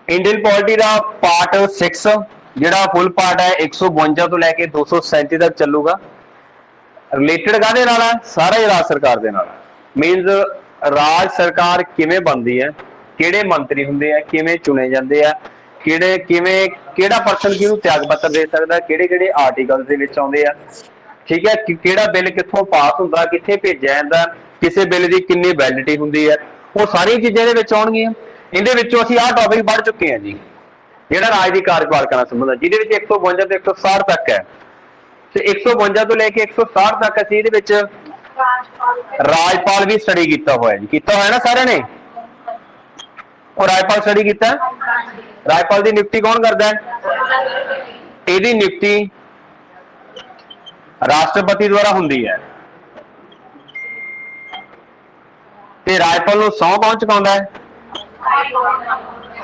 Indian polity का part 6 जिहड़ा full part है 152 तो लैके 237 तक चलूगा। रिलेटेड काहदे नाल है? सारा ही राज सरकार दे नाल। मीनस राज सरकार किवें बनदी है, किहड़े मंत्री हुंदे आ, किवें चुने जांदे आ, किहड़ा पर्सन किहनूं त्याग पत्र दे सकदा, किहड़े आर्टिकल्स दे विच आउंदे आ, ठीक है, किहड़ा बिल कित्थों पास हुंदा, कित्थे भेजिया जांदा, किसी बिल की किन्नी वैलिडिटी हुंदी है, वो सारी चीज़ां इहदे विच आउणगीਆਂ। इहदे विचों असीं आह टॉपिक पढ़ चुके हैं जी, जिहड़ा राज दी कार्यपालिका नाल संबंध है, जिहदे विच 152 तो 160 तक है। तो 152 तो लेके 160 तक असीं इहदे विच राजपाल भी स्टडी किया हुआ है जी, किया होया ना सारे ने। और राजपाल स्टडी किया, राजपाल की नियुक्ति कौन करता है? यदि नियुक्ति राष्ट्रपति द्वारा होंगी है। ते राजपाल नूं सौं कौन चुकाउंदा है?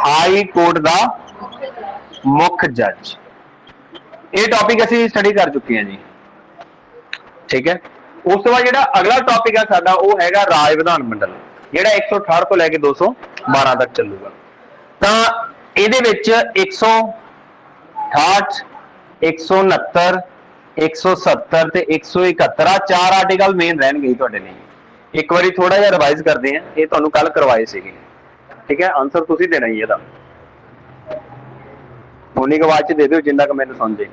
हाई कोर्ट का मुख्य जज। ये टॉपिक असीं स्टडी कर चुके हैं जी, ठीक है। उस तो बाद जिहड़ा अगला टॉपिक है साडा वो हैगा राज विधान मंडल, जिहड़ा 168 तो लैके 212 तक चलूगा। तो इहदे विच 168, 169, 170 ते 171 आ 4 आर्टिकल मेन रहणगे तुहाडे लई। एक बारी थोड़ा जिहा रिवाइज करते हैं, ये तुहानूं कल करवाए सीगे, ठीक है। आंसर तुसीं देना ही इहदा, उन्नी क आवाज च दे दिओ जिन्ना क मैनूं समझे।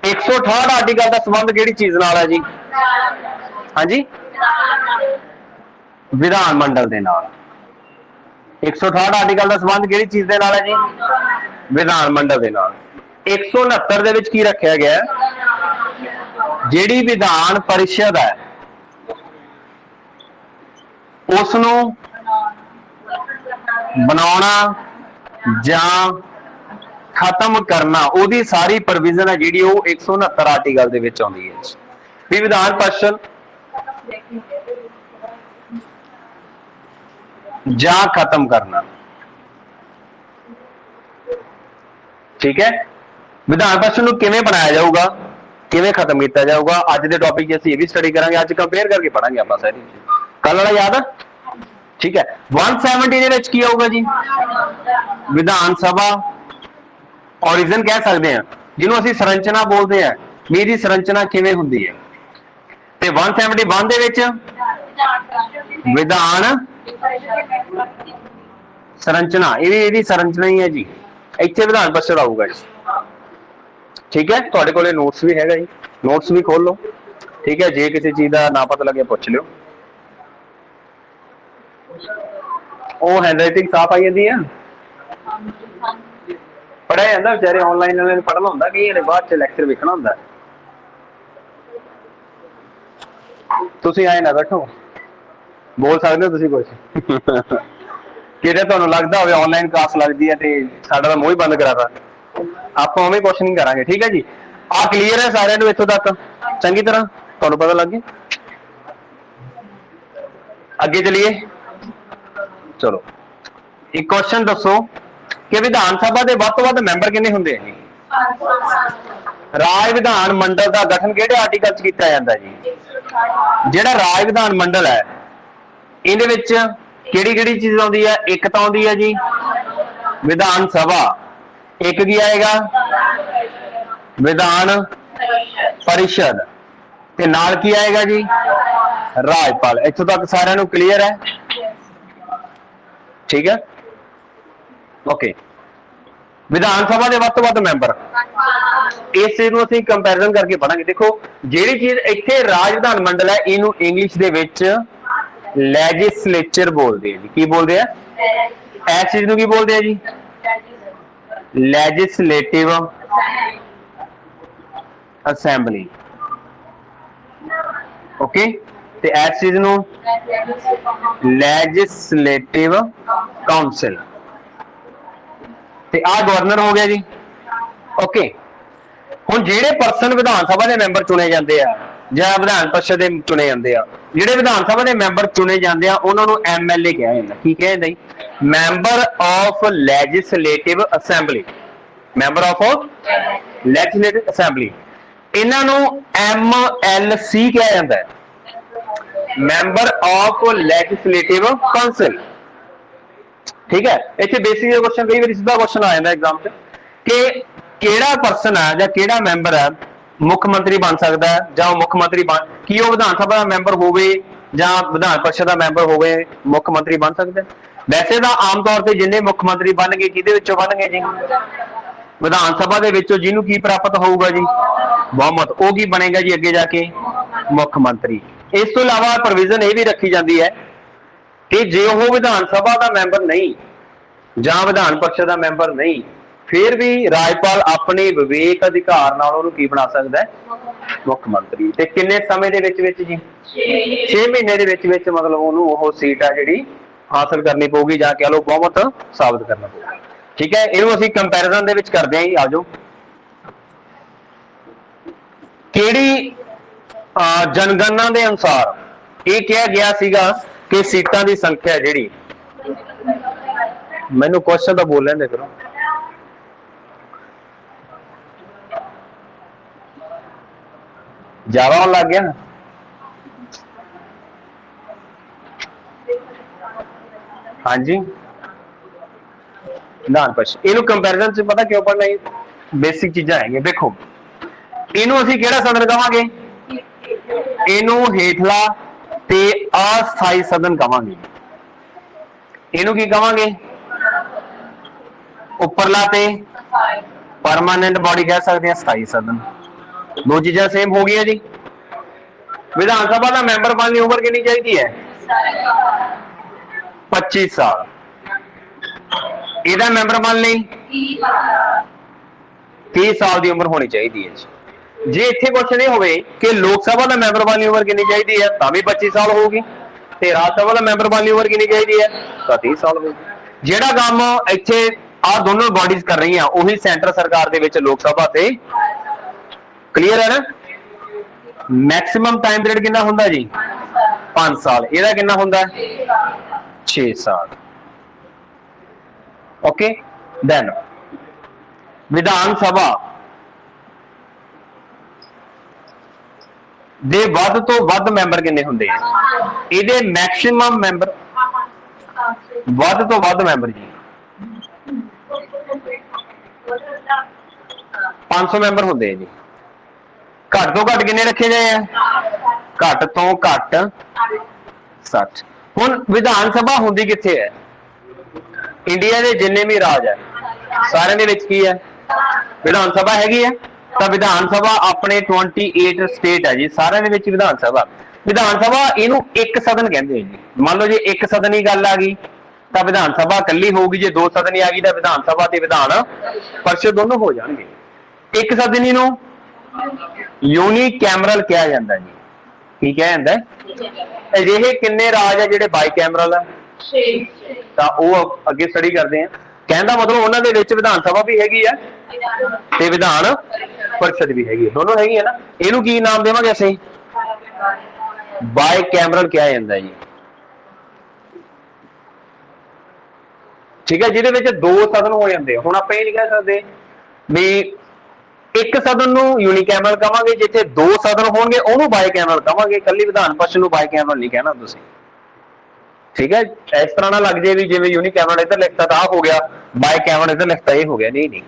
168 आर्टिकल का संबंध किहड़ी चीज नाल है जी? हाँ जी, विधान मंडल दे नाल। 168 आर्टिकल का संबंध किहड़ी चीज दे नाल है जी? विधान मंडल दे नाल। 169 दे विच की रखिया गया? जिहड़ी विधान परिषद है उसनूं बनाउणा जां खत्म करना, ओदी सारी प्रोविजन है जिहड़ी वो 169 आर्टिकल दे विच आउंदी है भी विधान परिषद जां खत्म करना, ठीक है। विधान परिषद नूं किवें बनाया जाऊगा, किवें खत्म किया जाऊगा, अज के टॉपिक असीं ये भी स्टडी करांगे। अज कंपेयर करके पढ़ांगे आपां सारी कल वाला याद है, ठीक है। 170 दे विच की आऊगा जी? विधान सभा ओरिजिन कह सकते हैं, जिन्हों असीं संरचना बोलते हैं, मेरी संरचना किवें हुंदी है। ते 171 दे विच विधान संरचना, ये संरचना ही है जी, इत्थे विधान परिषद आऊगा जी, ठीक है। तुहाडे कोले नोट्स भी हैगा जी, नोट्स भी खोल लो, ठीक है। जे किसी चीज का ना पता लगे पुछ लियो। वो हैंडराइटिंग साफ आई जाती है, पढ़ाया जाता बेचारे ऑनलाइन वाले पढ़ना होंगे, कई बाद च लैक्चर वेखना होंगे। तुसीं आए ना बैठो, बोल सकते हो तुसीं कुछ किते तुहानूं लगदा होवे ऑनलाइन क्लास लगदी है ते साडा तां मूंह ही बंद कराता, आपां उवें कुछ नहीं करांगे, ठीक है जी। आ क्लीयर है सारिआं नूं इत्थों तक चंगी तरह तुहानूं पता लग गया? अगे चलिए, चलो एक क्वेश्चन दसो कि विधान सभा के वध तो वध मैंबर किन्ने हुंदे हैं? राज विधान मंडल का गठन किहड़े आर्टिकल च कीता जांदा जी? जिहड़ा राज विधान मंडल है इहदे विच किहड़ी चीज आउंदी है? एक तां आउंदी है जी विधान सभा, एक की आएगा विधान परिषद, ते नाल की आएगा जी राजपाल। इत्थों तक सारिआं नूं क्लीयर है, ठीक है, ओके। विधान सभा के वध तो वध मैंबर, इस चीज को असीं कंपैरिजन करके पढ़ांगे। देखो जिहड़ी चीज इत्थे राज विधान मंडल है, इनू इंग्लिश दे विच लैजिस्लेचर बोलते हैं जी। की बोलते हैं? इस चीज नूं की बोलते हैं जी? Legislative assembly, okay. ते इस चीज नूं लैजिस्लेटिव काउंसिल, ते आ गवर्नर हो गया जी, ओके। हुण जिहड़े पर्सन विधान सभा के मैंबर चुने जाते हैं जां विधान परिषद दे चुने जाते हैं, जिहड़े विधान सभा के मैंबर चुने जाते हैं उन्हां नूं MLA कहा जांदा। की कहा जांदा जी? Member of legislative assembly, member of legislative assembly. इन्हां नूं MLC कहा जांदा है। Member of legislative council. ठीक है, इतने बेसिक क्वेश्चन कई बार सीधा क्वेश्चन आ जाता एग्जाम से कि केड़ा पर्सन है या केड़ा मैंबर है मुख्यमंत्री बन सकता है या मुख्यमंत्री बन की विधान सभा का मैंबर होवे या विधान परिषद का मैंबर होवे मुख्यमंत्री बन सकता है। वैसे तो आम तौर पर जिन्हें मुख्यमंत्री बन गए किहदे विचों बन गए जी विधान सभा दे विचों जिन्हों की प्राप्त होगा जी बहुमत वो की बनेगा जी अगे जाके मुख्यमंत्री। इस तो इलावा प्रोविजन ये भी रखी जाती है कि जे वो विधान सभा का मैंबर नहीं या विधान परिषद का मैंबर नहीं फिर भी राजपाल अपने विवेक अधिकार नाल उहनूं की बना सकता है मुख्यमंत्री। ते किन्ने समय दे विच विच जी 6 महीने दे विच विच मतलब उहनूं ओह सीट आ जिहड़ी हासिल करनी पऊगी जां कह लो बहुमत साबित करना पऊगा। ठीक है, इहनूं असीं कंपैरिजन दे विच करदे हां जी। आ जाओ किहड़ी जनगणना के अनुसार ये कहा गया सीगा कि सीटां की संख्या जिहड़ी मैनूं क्वेश्चन तो बोल लेंदे करो ज्यादा होने लग गया ना। हाँ जी विधान परिषद इनू कंपैरिजन च पता क्यों पढ़ना बेसिक चीज़ां है। देखो इनू असीं किहड़ा सदन कहांगे इनू हेठला ते अस्थाई सदन कहांगे। इनू की कहांगे उपरला ते परमानेंट बॉडी कह सकते हैं स्थाई सदन। दो चीज़ां सेम हो गई जी। विधान सभा का मैंबर बनने की उम्र कितनी चाहिए है 25 साल। ਇਹਦਾ ਮੈਂਬਰ ਬਣ ਲਈ 30 ਸਾਲ ਦੀ ਉਮਰ ਹੋਣੀ ਚਾਹੀਦੀ ਹੈ। ਜੇ ਇੱਥੇ ਕੁਐਸਚਨ ਇਹ ਹੋਵੇ ਕਿ ਲੋਕ ਸਭਾ ਦਾ ਮੈਂਬਰ ਬਣਨ ਦੀ ਉਮਰ ਕਿੰਨੀ ਚਾਹੀਦੀ ਹੈ ਤਾਂ ਵੀ 25 ਸਾਲ ਹੋਊਗੀ ਤੇ ਰਾਜ ਸਭਾ ਦਾ ਮੈਂਬਰ ਬਣਨ ਦੀ ਉਮਰ ਕਿੰਨੀ ਚਾਹੀਦੀ ਹੈ ਤਾਂ 30 ਸਾਲ ਹੋਊਗੀ। ਜਿਹੜਾ ਕੰਮ ਇੱਥੇ ਆ ਦੋਨੋਂ ਬਾਡੀਜ਼ ਕਰ ਰਹੀਆਂ ਉਹੀ ਸੈਂਟਰ ਸਰਕਾਰ ਦੇ ਵਿੱਚ ਲੋਕ ਸਭਾ ਤੇ ਕਲੀਅਰ ਹੈ ਨਾ। ਮੈਕਸਿਮਮ ਟਾਈਮ ਪੀਰੀਅਡ ਕਿੰਨਾ ਹੁੰਦਾ ਜੀ 5 ਸਾਲ। ਇਹਦਾ ਕਿੰਨਾ ਹੁੰਦਾ 6 ਸਾਲ। ओके देन विधान सभा दे वध तो वध मैंबर किन्ने हुंदे हैं इहदे मैक्सिमम मैंबर वध तो वध मैंबर जी 500 मैंबर हुंदे हैं जी। घट तो घट किन्ने रखे गए हैं घट तो घट 60। हुण विधान सभा हुंदी कित्थे है इंडिया के जिन्ने भी राज है सारे दे विच की है विधान सभा हैगी है। तो विधान सभा अपने 28 स्टेट है जी सारे दे विच विधान सभा इनू एक सदन कहते हैं जी। मान लो जी एक सदन की गल आ गई तो विधान सभा कली होगी, जे दो सदन आ गई तो विधान सभा ते विधान परिषद दोनों हो जाएंगे। एक सदनी नू यूनिकैमरल कहा जाता है जी। की कहा जाता है अजिहे किन्ने राज है जिहड़े बाई कैमरल है ਤਾਂ ਉਹ ਅੱਗੇ ਸਟੱਡੀ ਕਰਦੇ ਆ। ਕਹਿਣ ਦਾ ਮਤਲਬ ਉਹਨਾਂ ਦੇ ਵਿੱਚ ਵਿਧਾਨ ਸਭਾ ਵੀ ਹੈਗੀ ਆ ਤੇ ਵਿਧਾਨ परिषद भी हैगी दोनों हैगी है ना। ਇਹਨੂੰ ਕੀ ਨਾਮ ਦੇਵਾਂਗੇ ਅਸੀਂ ਬਾਈ ਕੈਮਰਲ ਕਿਹਾ ਜਾਂਦਾ ਜੀ। ਠੀਕ ਹੈ, ਜਿਹਦੇ ਵਿੱਚ ਦੋ ਸਦਨ ਹੋ ਜਾਂਦੇ। ਹੁਣ ਆਪਾਂ ਇਹ ਨਹੀਂ ਕਹਿ ਸਕਦੇ ਵੀ ਇੱਕ ਸਦਨ ਨੂੰ यूनिकैमरल ਕਹਾਂਗੇ, ਜਿੱਥੇ ਦੋ ਸਦਨ ਹੋਣਗੇ ਉਹਨੂੰ ਬਾਈ ਕੈਮਰਲ ਕਹਾਂਗੇ। ਕੱਲੀ ਵਿਧਾਨ परिषद ਨੂੰ ਬਾਈ ਕੈਮਰਲ ਨਹੀਂ ਕਹਿਣਾ ਤੁਸੀਂ। ठीक है, इस तरह ना लग जाए भी जिवें यूनिकैमरल इधर लिखता तो हो गया बाई कैमरल इधर लिखता ये हो गया। नहीं नहीं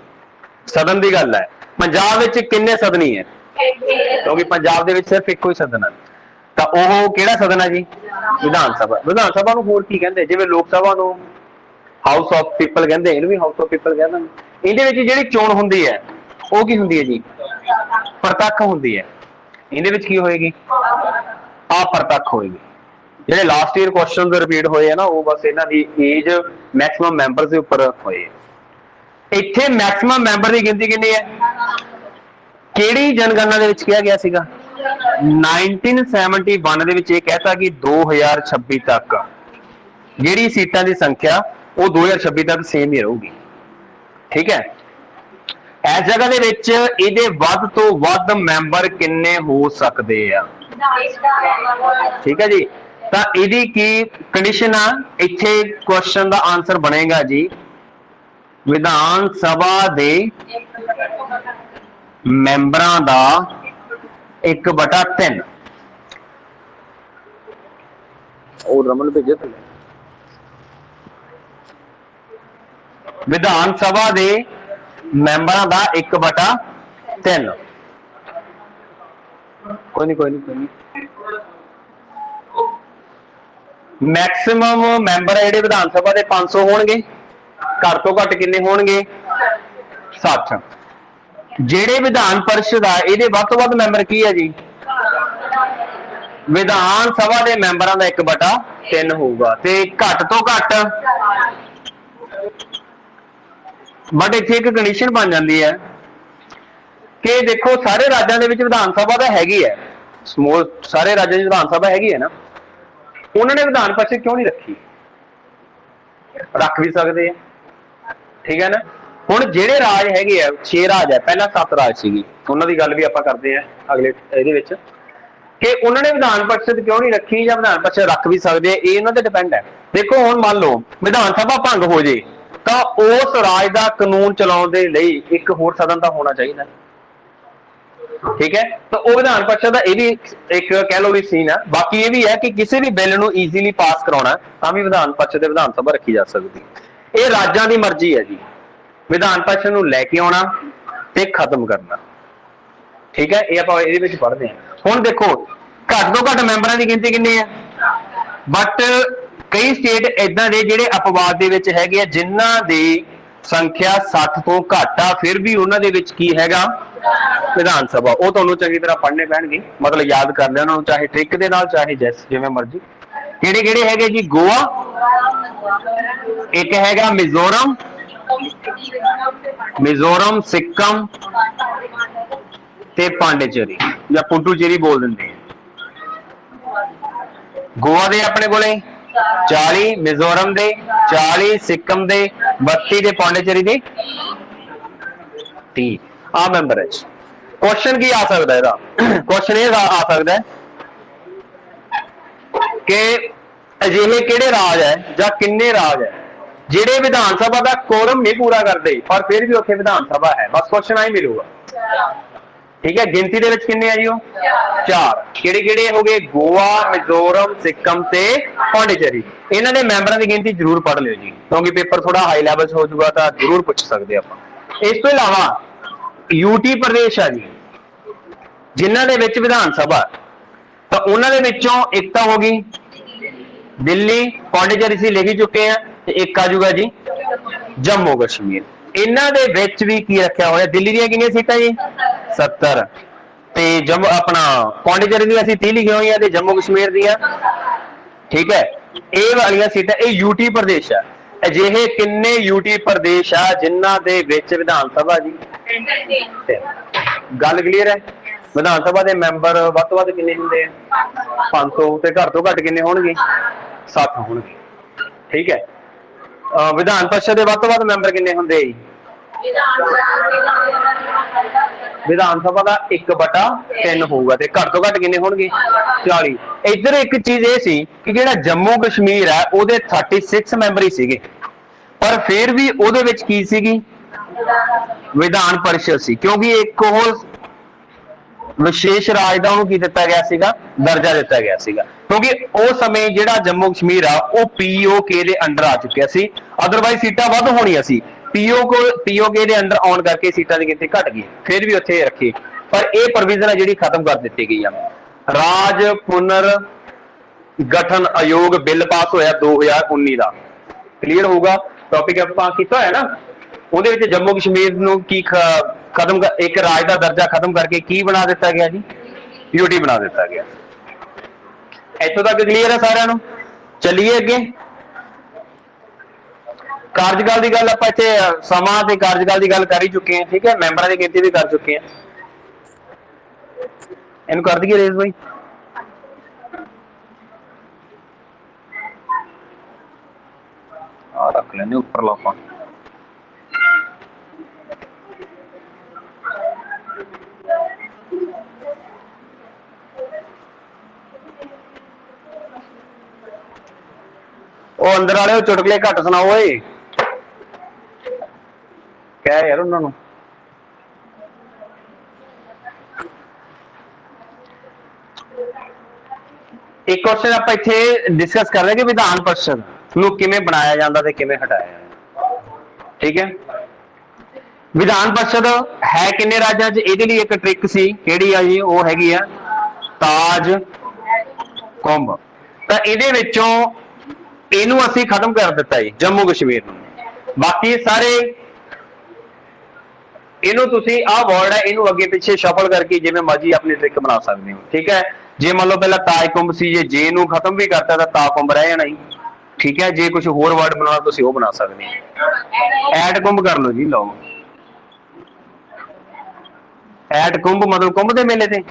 सदन की गल है। पंजाब विच किन्ने सदनी है क्योंकि पंजाब दे विच सिर्फ इक्को ही सदन है। तो ओह किहड़ा सदन है जी विधान सभा। विधान सभा नूं होर की कहंदे जिवें लोक सभा नूं हाउस ऑफ पीपल कहंदे इहनूं भी हाउस ऑफ पीपल कहंदे। इहदे विच जिहड़ी चोण हुंदी है ओह की हुंदी है जी प्रतੱਖ हुंदी है। इहदे विच की होएगी अप्रतੱਖ होएगी। ਜਿਹੜੇ लास्ट ईयर क्वेश्चन रिपीट होए ना वो बस इन्हां दी एज मैक्सिमम मैंबर के उपर होए। इत्थे मैक्सिमम मैंबर की गिनती कितनी है किहड़ी जनगणना दे विच कहा गया सीगा 1971 दे विच ये कहता कि 2026 तक जिहड़ी सीटां की संख्या वो 2026 तक सेम ही रहूगी। ठीक है, इस जगह दे विच इहदे वध तो वध मैंबर किन्ने हो सकदे आ। ठीक है जी, तो इहदी की कंडीशन आ इत्थे क्वेश्चन का आंसर बनेगा जी विधान सभा दे मैंबरां दा 1/3। और रमन भेजे थले विधान सभा के मैंबरों का 1/3 कोई नहीं मैक्सिमम मैंबर है विधान सभा के 500 होणगे घट तो घट किन्ने होणगे 60 जेड़े विधान परिषद आ ये वध तो वध मैंबर की है जी विधान सभा के मैंबरों का 1/3 होगा ते घट तो घट बट इत्थे एक कंडीशन बन जाती है कि देखो सारे राज्यों के विधान सभा तो हैगी है समोल सारे राज्यों की विधान सभा हैगी है ना उन्होंने विधान परिषद क्यों नहीं रखी रख भी सकते हैं ठीक है ना हुण जेड़े राज हैगे आ 6 राज है पहला 7 राज सीगी उन्हां दी गल भी आपां करदे हैं अगले इहदे विच कि उन्होंने विधान परिषद क्यों नहीं रखी या विधान परिषद रख भी सकते हैं ये उन्हां ते डिपेंड है देखो हुण मान लो विधान सभा भंग हो जाए तो उस राज का कानून चलाउण दे लई एक होर सदन का होना चाहिए ठीक है तो वह विधान परिषद का यह भी एक कह लो भी सीन है बाकी ये भी है कि किसी भी बिल को ईजीली पास कराना तो भी विधान परिषद विधान सभा रखी जा सकती ये राज्यों की मर्जी है जी विधान परिषद को लैके आना ते खत्म करना ठीक है ये आप ये पढ़ते हैं हुण देखो घट तो घट मैंबरों की गिनती कितनी है बट कई स्टेट इदां दे जिहड़े अपवाद दे विच हैगे आ जिन्हां दी संख्या 60 तो घट आ फिर भी उन्हां दे विच की हैगा विधान सभा वो तुहानूं चंगी तरह पढ़ने पैणगे मतलब याद कर लेना उन्होंने चाहे ट्रिक दे नाल चाहे जैस जिवें मर्जी किहड़े किहड़े हैगे जी गोवा एक हैगा मिजोरम सिक्किम ते पांडेचेरी या पुडुचेरी बोल दिंदे गोवा दे अपने कोले 40 मिजोरम दे 40 सिक्किम दे 32 दे पांडेचेरी दे 30 आ मैंबर है क्वेश्चन की आ सकता है क्वेश्चन ये आ सकता है कि अजिहे किहड़े राज है या किन्ने राज है जिहड़े विधान सभा का कोरम नहीं पूरा करते पर फिर भी उत्थे विधान सभा है बस क्वेश्चन आई मिलेगा ठीक है गिनती दे विच किन्ने है जी 4 किहड़े किहड़े हो गए गोवा मिजोरम सिक्किम ते पांडेचेरी इन्हां दे मैंबरां दी गिनती जरूर पढ़ लिओ जी क्योंकि पेपर थोड़ा हाई लैवल हो जाऊगा तो जरूर पूछ सकते आपां इस तो इलावा यूटी प्रदेश है जी जिन्हां दे विच विधान सभा तो उन्हां दे विचों एक तो होगी दिल्ली पांडेचेरी से लिख चुके हैं एक आ जाऊगा जी जम्मू कश्मीर इन्हां दे विच भी की रखा होया दिल्ली दी कितनी सीटां जी 70 ते जम्मू अपना पांडेचेरी दी असीं 30 लिखी हुई है जम्मू कश्मीर दियां ठीक है ये वाली सीटां ये यूटी प्रदेश है अजिहे किन्ने यूटी प्रदेश आ जिन्हां दे विच विधान सभा जी गल क्लीयर है विधान सभा के मैंबर वध तो वध किन्ने हुंदे 500 ते घट तो घट किन्ने होणगे 60 होणगे ठीक है विधान परिषद के वध तो वध मैंबर किन्ने हुंदे विधान सभा का 1/3 होगा ते घट तो घट किन्ने होणगे 40 इधर एक चीज ये सी कि जिहड़ा जम्मू कश्मीर है उहदे 36 मैंबर ही सीगे पर फिर भी उहदे विच की सीगी विधान परिषद सी क्योंकि एक वो विशेष राज का उन्होंने दिता गया सीगा दर्जा दिता गया सीगा क्योंकि उस समय जिहड़ा जम्मू कश्मीर आ वो POK के अंडर आ चुकिया सी अदरवाइज सीटां वध होणियां सी POK के अंडर आउण करके सीटां दी गिनती घट गई फिर भी उत्थे रखी पर यह प्रोविजन है जिहड़ी खत्म कर दी गई है राज पुनर गठन आयोग बिल पास होया 2019 का क्लीयर होगा टॉपिक आपां कीता है ना उहदे विच जम्मू कश्मीर नूं की खत्म एक राज का दर्जा खत्म करके की बना दिता गया जी यूटी बना दिता गया इत्थों तक क्लीयर है सारिआं नूं चलिए अगे कार्यकाल की गल आपां इत्थे समां ते कार्यकाल की गल कर ही चुके हैं ठीक है मैंबरां दी गिनती भी कर चुके हैं इहनूं कर दईए रेज भाई आ रख लैंदे उपर लापां ਉਹ ਅੰਦਰ ਵਾਲੇ ਚੁਟਕਲੇ ਘੱਟ ਸੁਣਾਓ ਓਏ ਕਹਿ ਯਾਰ ਉਹਨਾਂ ਨੂੰ एक क्वेश्चन आप इत्थे डिस्कस कर रहे हैं कि विधान परिषद नूं किवें बनाया जांदा ते किवें हटाया जांदा। ठीक है, विधान परिषद है किन्ने राज्यां च? इहदे लई एक ट्रिक सी, किहड़ी आ जी? वो हैगी आ ताज कुंभ। तां इहदे विचों इहनूं असीं खत्म कर दित्ता जी, जम्मू कश्मीर नूं। बाकी सारे इनू तुसी आ वर्ड है, इनू अगे पिछे शफल करके जिवें मर्जी अपनी ट्रिक बना सकते हो। ठीक है, जे मान लो पहला ताज कुंभ सी, जे नू खत्म भी करता तो ता कुंभ रह जाना ही। ठीक है, जे कुछ होर वर्ड बनाना तुसी वो बना सकते हो। ऐट कुंभ कर लो जी, लो ऐट कुंभ मतलब कुंभ दे मेले ते,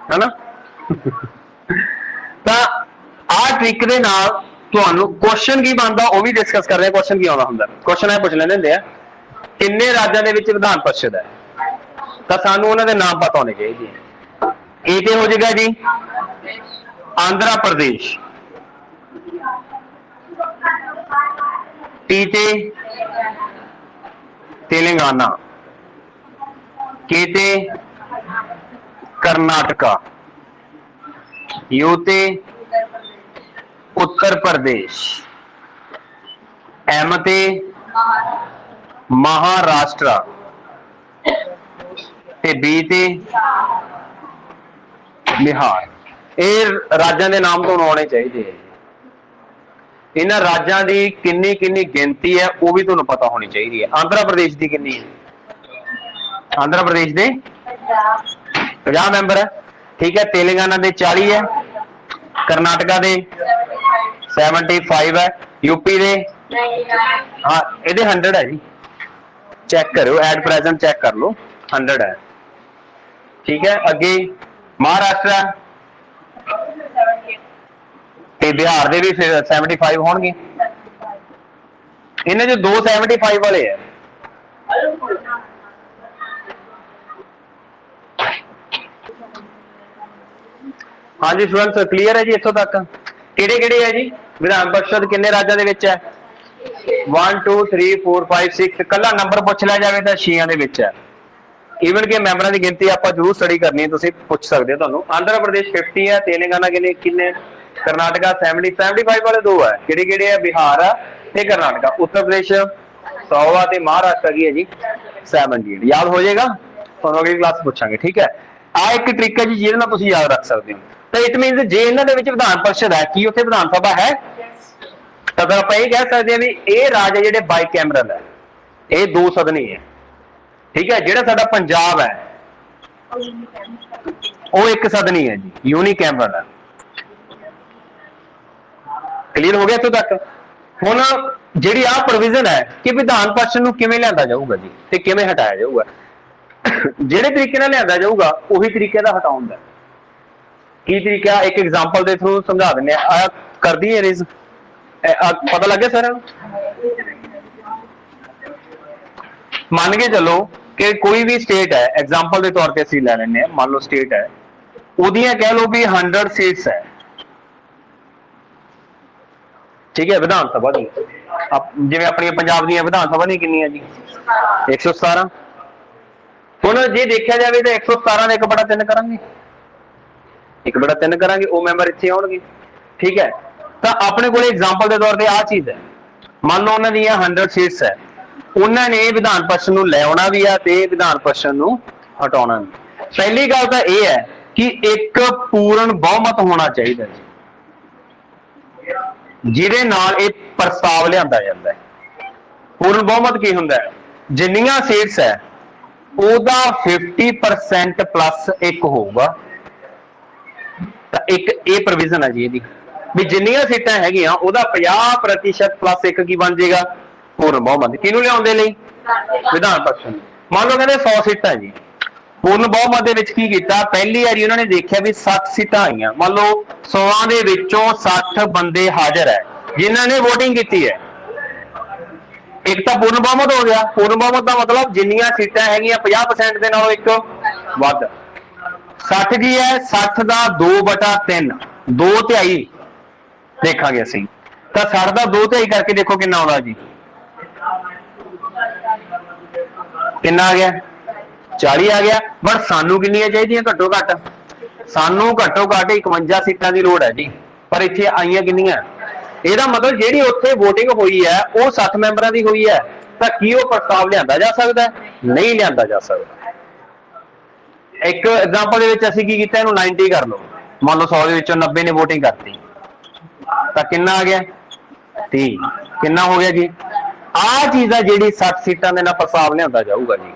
है ना। तां आ ट्रिक दे नाल तुहानू क्वेश्चन की बनता वो भी डिस्कस कर रहे हैं। क्वेश्चन की आउंदा हुंदा, क्वेश्चन है पुछ लेंदे हुंदे आ किन्ने राज्यां दे विच विधान परिषद है, तो सानू उन्हां दे नाम पता होने चाहिए। ए ते हो जाएगा जी आंध्र प्रदेश, टी ते तेलंगाना, के ते कर्नाटका, यू ते उत्तर प्रदेश, एम ते महाराष्ट्र, ते बी ते बिहार। ये राज्यों के नाम तो आने चाहिए। इन्हां राज्यों की किन्नी किन्नी गिनती है वो भी तुहानूं पता होनी चाहिए। आंध्र प्रदेश की किन्नी है? आंध्र प्रदेश के 50 मैंबर है। ठीक है, तेलंगाना के 40 है, कर्नाटका के 75 है, यूपी के हाँ ये 100 है जी, चेक करो एट प्रेजेंट चेक कर लो 100 है। ठीक है, अगे महाराष्ट्र ते बिहार के भी फिर 75 होंगे। इन्हें जो 2 75 वाले है। हाँ जी स्टूडेंट्स क्लीयर है जी इत्थों तक? किहड़े किहड़े है जी विधान परिषद किन्ने राज्यों के विच है? 1 2 3 4 5 6 कला नंबर पूछ लिया जाए तो 6 दे विच है। ईवन के मैंबरां की गिनती आप जरूर स्टडी करनी है, तुसीं पूछ सकते हो। तुहानूं आंध्र प्रदेश 50 है, तेलंगाना किन्ने किन्ने, कर्नाटका 75 वाले 2 है। किहड़े किहड़े है? बिहार है ते कर्नाटका। उत्तर प्रदेश 100 है ते महाराष्ट्र की है जी 70। याद हो जाएगा, तुहानूं अगली क्लास पूछांगे। ठीक है, आ एक ट्रिक है जी जिहदे नाल तुसीं याद रख सकते हो। तो इट मीनस जे इन्हां दे विच विधान परिषद है कि उत्थे विधान सभा है, तो फिर आप ये कह सकते हैं भी ये राज है जिहड़े बाई कैमरल है, ये 2 सदनी है। ठीक है, जिहड़ा साडा पंजाब है वो 1 सदनी है जी, यूनिकैमरल है। क्लीयर हो गया इत्थों तक? हुण जिहड़ी आ प्रोविजन है कि विधान परिषद नूं किवें लिआंदा जाऊगा जी ते किवें हटाया जाऊगा, जिहड़े तरीके नाल लिआंदा जाऊगा उही तरीके दा हटाउण दा। की तरीका एक एग्जाम्पल के थ्रू समझा दें। कर दी है रेज, पता लग गया सर? मान के चलो कि कोई भी स्टेट है, एग्जाम्पल के तौर पर असं लै लें, मान लो स्टेट है उदियां कह लो भी 100 सीट्स है। ठीक है, विधान सभा दी जिवें अपनी पंजाब दी विधान सभा दी कितनी है जी 117। हुण जे देखा जाए तो 117 का 1/3 करांगे, 1/3 करांगे, वो मैंबर इत्थे आउणगे। ठीक है, तो अपने को एग्जाम्पल के तौर पर आ चीज है, मान लो उन्होंने 100 सीट्स है, उन्होंने विधान परिषद नूं ले आउणा भी है ते विधान परिषद नूं हटाउणा भी। पहली गल तो यह है कि एक पूर्ण बहुमत होना चाहिए जिहदे नाल इह प्रस्ताव लिआंदा जांदा है। पूर्ण बहुमत की हुंदा है? जिन्नियां सीट्स है ओहदा 50% प्लस 1 होगा। एक ये प्रोविजन है जी ਇਹਦੀ भी जिन्नियां सीटां हैगियां ਉਹਦਾ 50% प्लस 1 की बन जाएगा पूर्ण बहुमत। किहनूं लिआउण दे लई? विधान परिषद। मान लो कहते 100 सीटां जी, पूर्ण बहुमत दे विच की कीता, पहली वारी उन्होंने देखिया भी 60 सीटां आईयां, मान लो 100 दे विचों 60 बंदे हाजिर है जिन्हां ने वोटिंग की है। एक तो पूर्ण बहुमत हो गया। पूर्ण बहुमत का मतलब जिन्नियां सीटां हैगियां 50% दे नालों एक वध। 60 की है, 60 का 2/3 2/3 देखांगे असीं, तो 60 का 2/3 करके देखो कितना आउंदा जी, कितना आ गया 40 आ गया। बट सानू कितनियां चाहिए घट्टो घट सानू घट्टो घट 51 सीटां की लोड़ है जी, पर इत्थे आईयां किन्नियां? ਇਹਦਾ मतलब ਜਿਹੜੀ ਉੱਥੇ VOTING ਹੋਈ ਹੈ ਉਹ 60 ਮੈਂਬਰਾਂ ਦੀ ਹੋਈ ਹੈ, ਤਾਂ ਕੀ ਉਹ ਪ੍ਰਸਤਾਵ ਲਿਆਂਦਾ ਜਾ ਸਕਦਾ ਹੈ? ਨਹੀਂ ਲਿਆਂਦਾ ਜਾ ਸਕਦਾ। ਇੱਕ ਐਗਜ਼ਾਮਪਲ ਦੇ ਵਿੱਚ ਅਸੀਂ ਕੀ ਕੀਤਾ, ਇਹਨੂੰ 90 ਕਰ ਲਓ, ਮੰਨ ਲਓ 100 ਦੇ ਵਿੱਚੋਂ 90 ਨੇ VOTING ਕਰਤੀ, ਤਾਂ ਕਿੰਨਾ ਆ ਗਿਆ? 30। ਕਿੰਨਾ ਹੋ ਗਿਆ ਜੀ? ਆਹ ਚੀਜ਼ ਆ ਜਿਹੜੀ 60 ਸੀਟਾਂ ਦੇ ਨਾਲ ਪ੍ਰਸਤਾਵ ਲਿਆਂਦਾ ਜਾਊਗਾ ਜੀ।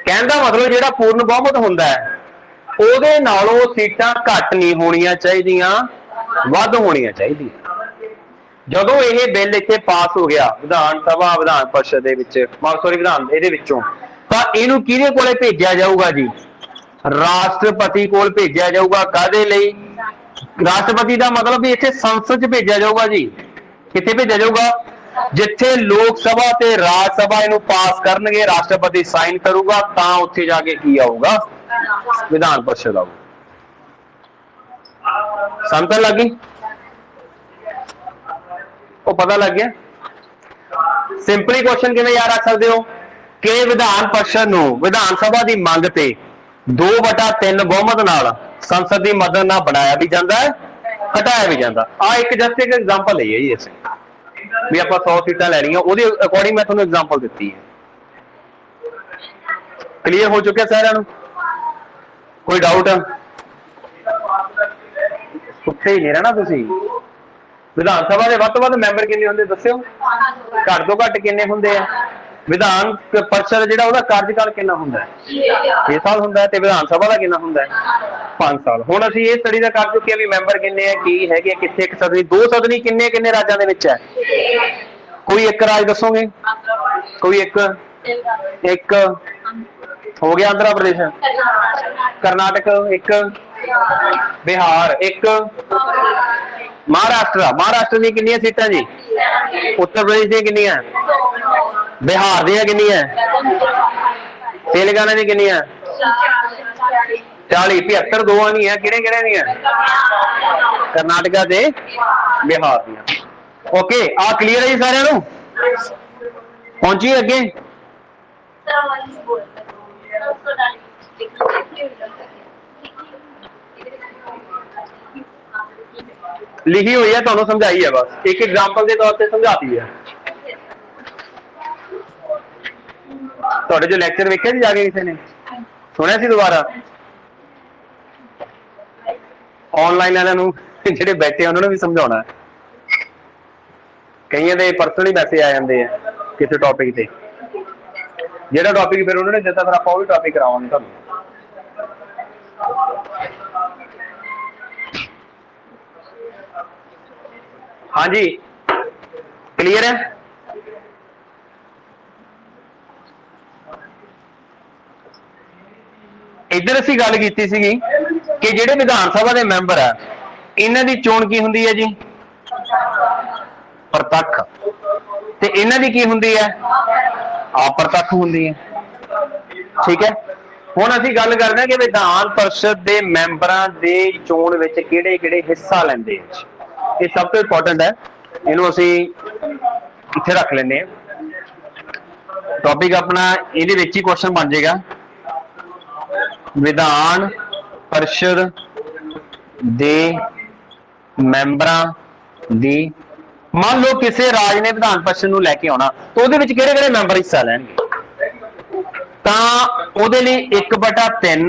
ਕਹਿਣ ਦਾ ਮਤਲਬ ਜਿਹੜਾ ਪੂਰਨ ਬਹੁਮਤ ਹੁੰਦਾ ਹੈ ਉਹਦੇ ਨਾਲੋਂ ਸੀਟਾਂ ਘੱਟ ਨਹੀਂ ਹੋਣੀਆਂ ਚਾਹੀਦੀਆਂ, ਵੱਧ ਹੋਣੀਆਂ ਚਾਹੀਦੀਆਂ। ਜਦੋਂ ਇਹ ਬਿੱਲ ਇੱਥੇ ਪਾਸ ਹੋ ਗਿਆ ਵਿਧਾਨ ਸਭਾ ਵਿਧਾਨ ਪਰਿਸ਼ਦ ਦੇ ਵਿੱਚ, ਸੌਰੀ ਵਿਧਾਨ ਇਹਦੇ ਵਿੱਚੋਂ, ਤਾਂ ਇਹਨੂੰ ਕਿਹਦੇ ਕੋਲੇ ਭੇਜਿਆ ਜਾਊਗਾ ਜੀ? ਰਾਸ਼ਟਰਪਤੀ ਕੋਲ ਭੇਜਿਆ ਜਾਊਗਾ। ਕਾਹਦੇ ਲਈ? ਰਾਸ਼ਟਰਪਤੀ ਦਾ ਮਤਲਬ ਵੀ ਇੱਥੇ ਸੰਸਦ 'ਚ ਭੇਜਿਆ ਜਾਊਗਾ ਜੀ। ਕਿੱਥੇ ਭੇਜਿਆ ਜਾਊਗਾ? ਜਿੱਥੇ ਲੋਕ ਸਭਾ ਤੇ ਰਾਜ ਸਭਾ ਇਹਨੂੰ ਪਾਸ ਕਰਨਗੇ, ਰਾਸ਼ਟਰਪਤੀ ਸਾਈਨ ਕਰੂਗਾ, ਤਾਂ ਉੱਥੇ ਜਾ ਕੇ ਕੀ ਆਊਗਾ? ਵਿਧਾਨ ਪਰਿਸ਼ਦ ਆਊਗਾ। समझ लग गई? वो पता लग गया? सिंपली क्वेश्चन किवें याद रख सकते हो कि विधान परिषद नूं विधान सभा की मंग ते 2/3 बहुमत नाल संसद की मदद नाल बनाया भी जाता है, हटाया भी जाता। आ एक जस्ट एक एग्जाम्पल है जी, इसे भी आप 100 सीटां लैनियां उहदे अकॉर्डिंग मैं तुहानूं एग्जाम्पल दित्ती है। क्लीयर हो चुके सारिआं नूं? कोई डाउट? ਉੱਥੇ ਹੀ ਨਹੀਂ ਰਹਿਣਾ ਤੁਸੀਂ। ਵਿਧਾਨ ਸਭਾ ਦੇ ਵੱਧ ਤੋਂ ਵੱਧ ਮੈਂਬਰ ਕਿੰਨੇ ਹੁੰਦੇ ਦੱਸਿਓ? ਘੱਟ ਤੋਂ ਘੱਟ ਕਿੰਨੇ ਹੁੰਦੇ ਆ? ਵਿਧਾਨ ਪਰਿਸ਼ਦ ਜਿਹੜਾ ਉਹਦਾ ਕਾਰਜਕਾਲ ਕਿੰਨਾ ਹੁੰਦਾ ਹੈ? 6 ਸਾਲ ਹੁੰਦਾ ਹੈ, ਤੇ ਵਿਧਾਨ ਸਭਾ ਦਾ ਕਿੰਨਾ ਹੁੰਦਾ ਹੈ? 5 ਸਾਲ। ਹੁਣ ਅਸੀਂ ਇਹ ਸਟੱਡੀ ਦਾ ਕਰ ਚੁੱਕੇ ਆ ਵੀ ਮੈਂਬਰ ਕਿੰਨੇ ਆ, ਕੀ ਹੈਗੇ, ਕਿੱਥੇ ਇੱਕ ਸਦਨੀ, 2 ਸਦਨੀ ਕਿੰਨੇ ਕਿੰਨੇ ਰਾਜਾਂ ਦੇ ਵਿੱਚ ਹੈ? ਕੋਈ ਇੱਕ ਰਾਜ ਦੱਸੋਗੇ? ਕੋਈ ਇੱਕ ਹੋ ਗਿਆ आंध्र प्रदेश, कर्नाटक एक, बिहार एक, महाराष्ट्र दी कितनी सीटां जी? उत्तर प्रदेश दी कितनी है? बिहार दी कितनी है? तेलंगाना दी कितनी है? 40, 75 दो नहीं है, किहड़े किहड़े दी है? कर्नाटका ते बिहार दी। ओके, आ क्लीयर है जी सारिआं नूं? पहुंची अगे? लिखी हुई है, तुहानूं समझाई है, बस एक एग्जाम्पल के तौर पर समझाती है। तुहाडे जो लैक्चर वेखे सी जाके किसी ने सुनिया सी? दोबारा ऑनलाइन वालिआं नूं जिहड़े बैठे उन्होंने भी समझाउणा है। कईयां दे पर्सनली मैसेज आ जांदे आ किसी टॉपिक ते, ਜਿਹੜਾ ਟੌਪਿਕ ਫਿਰ ਉਹਨਾਂ ਨੇ ਦਿੱਤਾ ਫਿਰ ਆਪਾਂ ਉਹ ਵੀ ਟੌਪਿਕ ਕਰਾਵਾਂਗੇ ਤੁਹਾਨੂੰ। ਹਾਂਜੀ ਕਲੀਅਰ ਹੈ? ਇੱਧਰ ਅਸੀਂ ਗੱਲ ਕੀਤੀ ਸੀਗੀ ਕਿ ਜਿਹੜੇ ਵਿਧਾਨ ਸਭਾ ਦੇ ਮੈਂਬਰ ਆ ਇਹਨਾਂ ਦੀ ਚੋਣ ਕੀ ਹੁੰਦੀ ਹੈ ਜੀ? ਪ੍ਰਤੱਖ। ਤੇ ਇਹਨਾਂ ਦੀ ਕੀ ਹੁੰਦੀ ਹੈ? अप्रत्यक्ष होंदी है। ठीक है, हुण असीं गल करदे हां कि विधान परिषद दे मैंबरां दे चोण विच किहड़े-किहड़े हिस्सा लैंदे हैं। ये सब तो इंपॉर्टेंट है, इहनूं असीं इत्थे रख लैंदे हां। टॉपिक अपना इहदे विच ही क्वेश्चन बन जाएगा, विधान परिषद दे मैंबरां दी। मान लो किसी राज ने विधान परिषद नूं लैके आउणा, तो उहदे विच किहड़े-किहड़े मैंबर हिस्सा लैणगे? तां उहदे लई 1/3,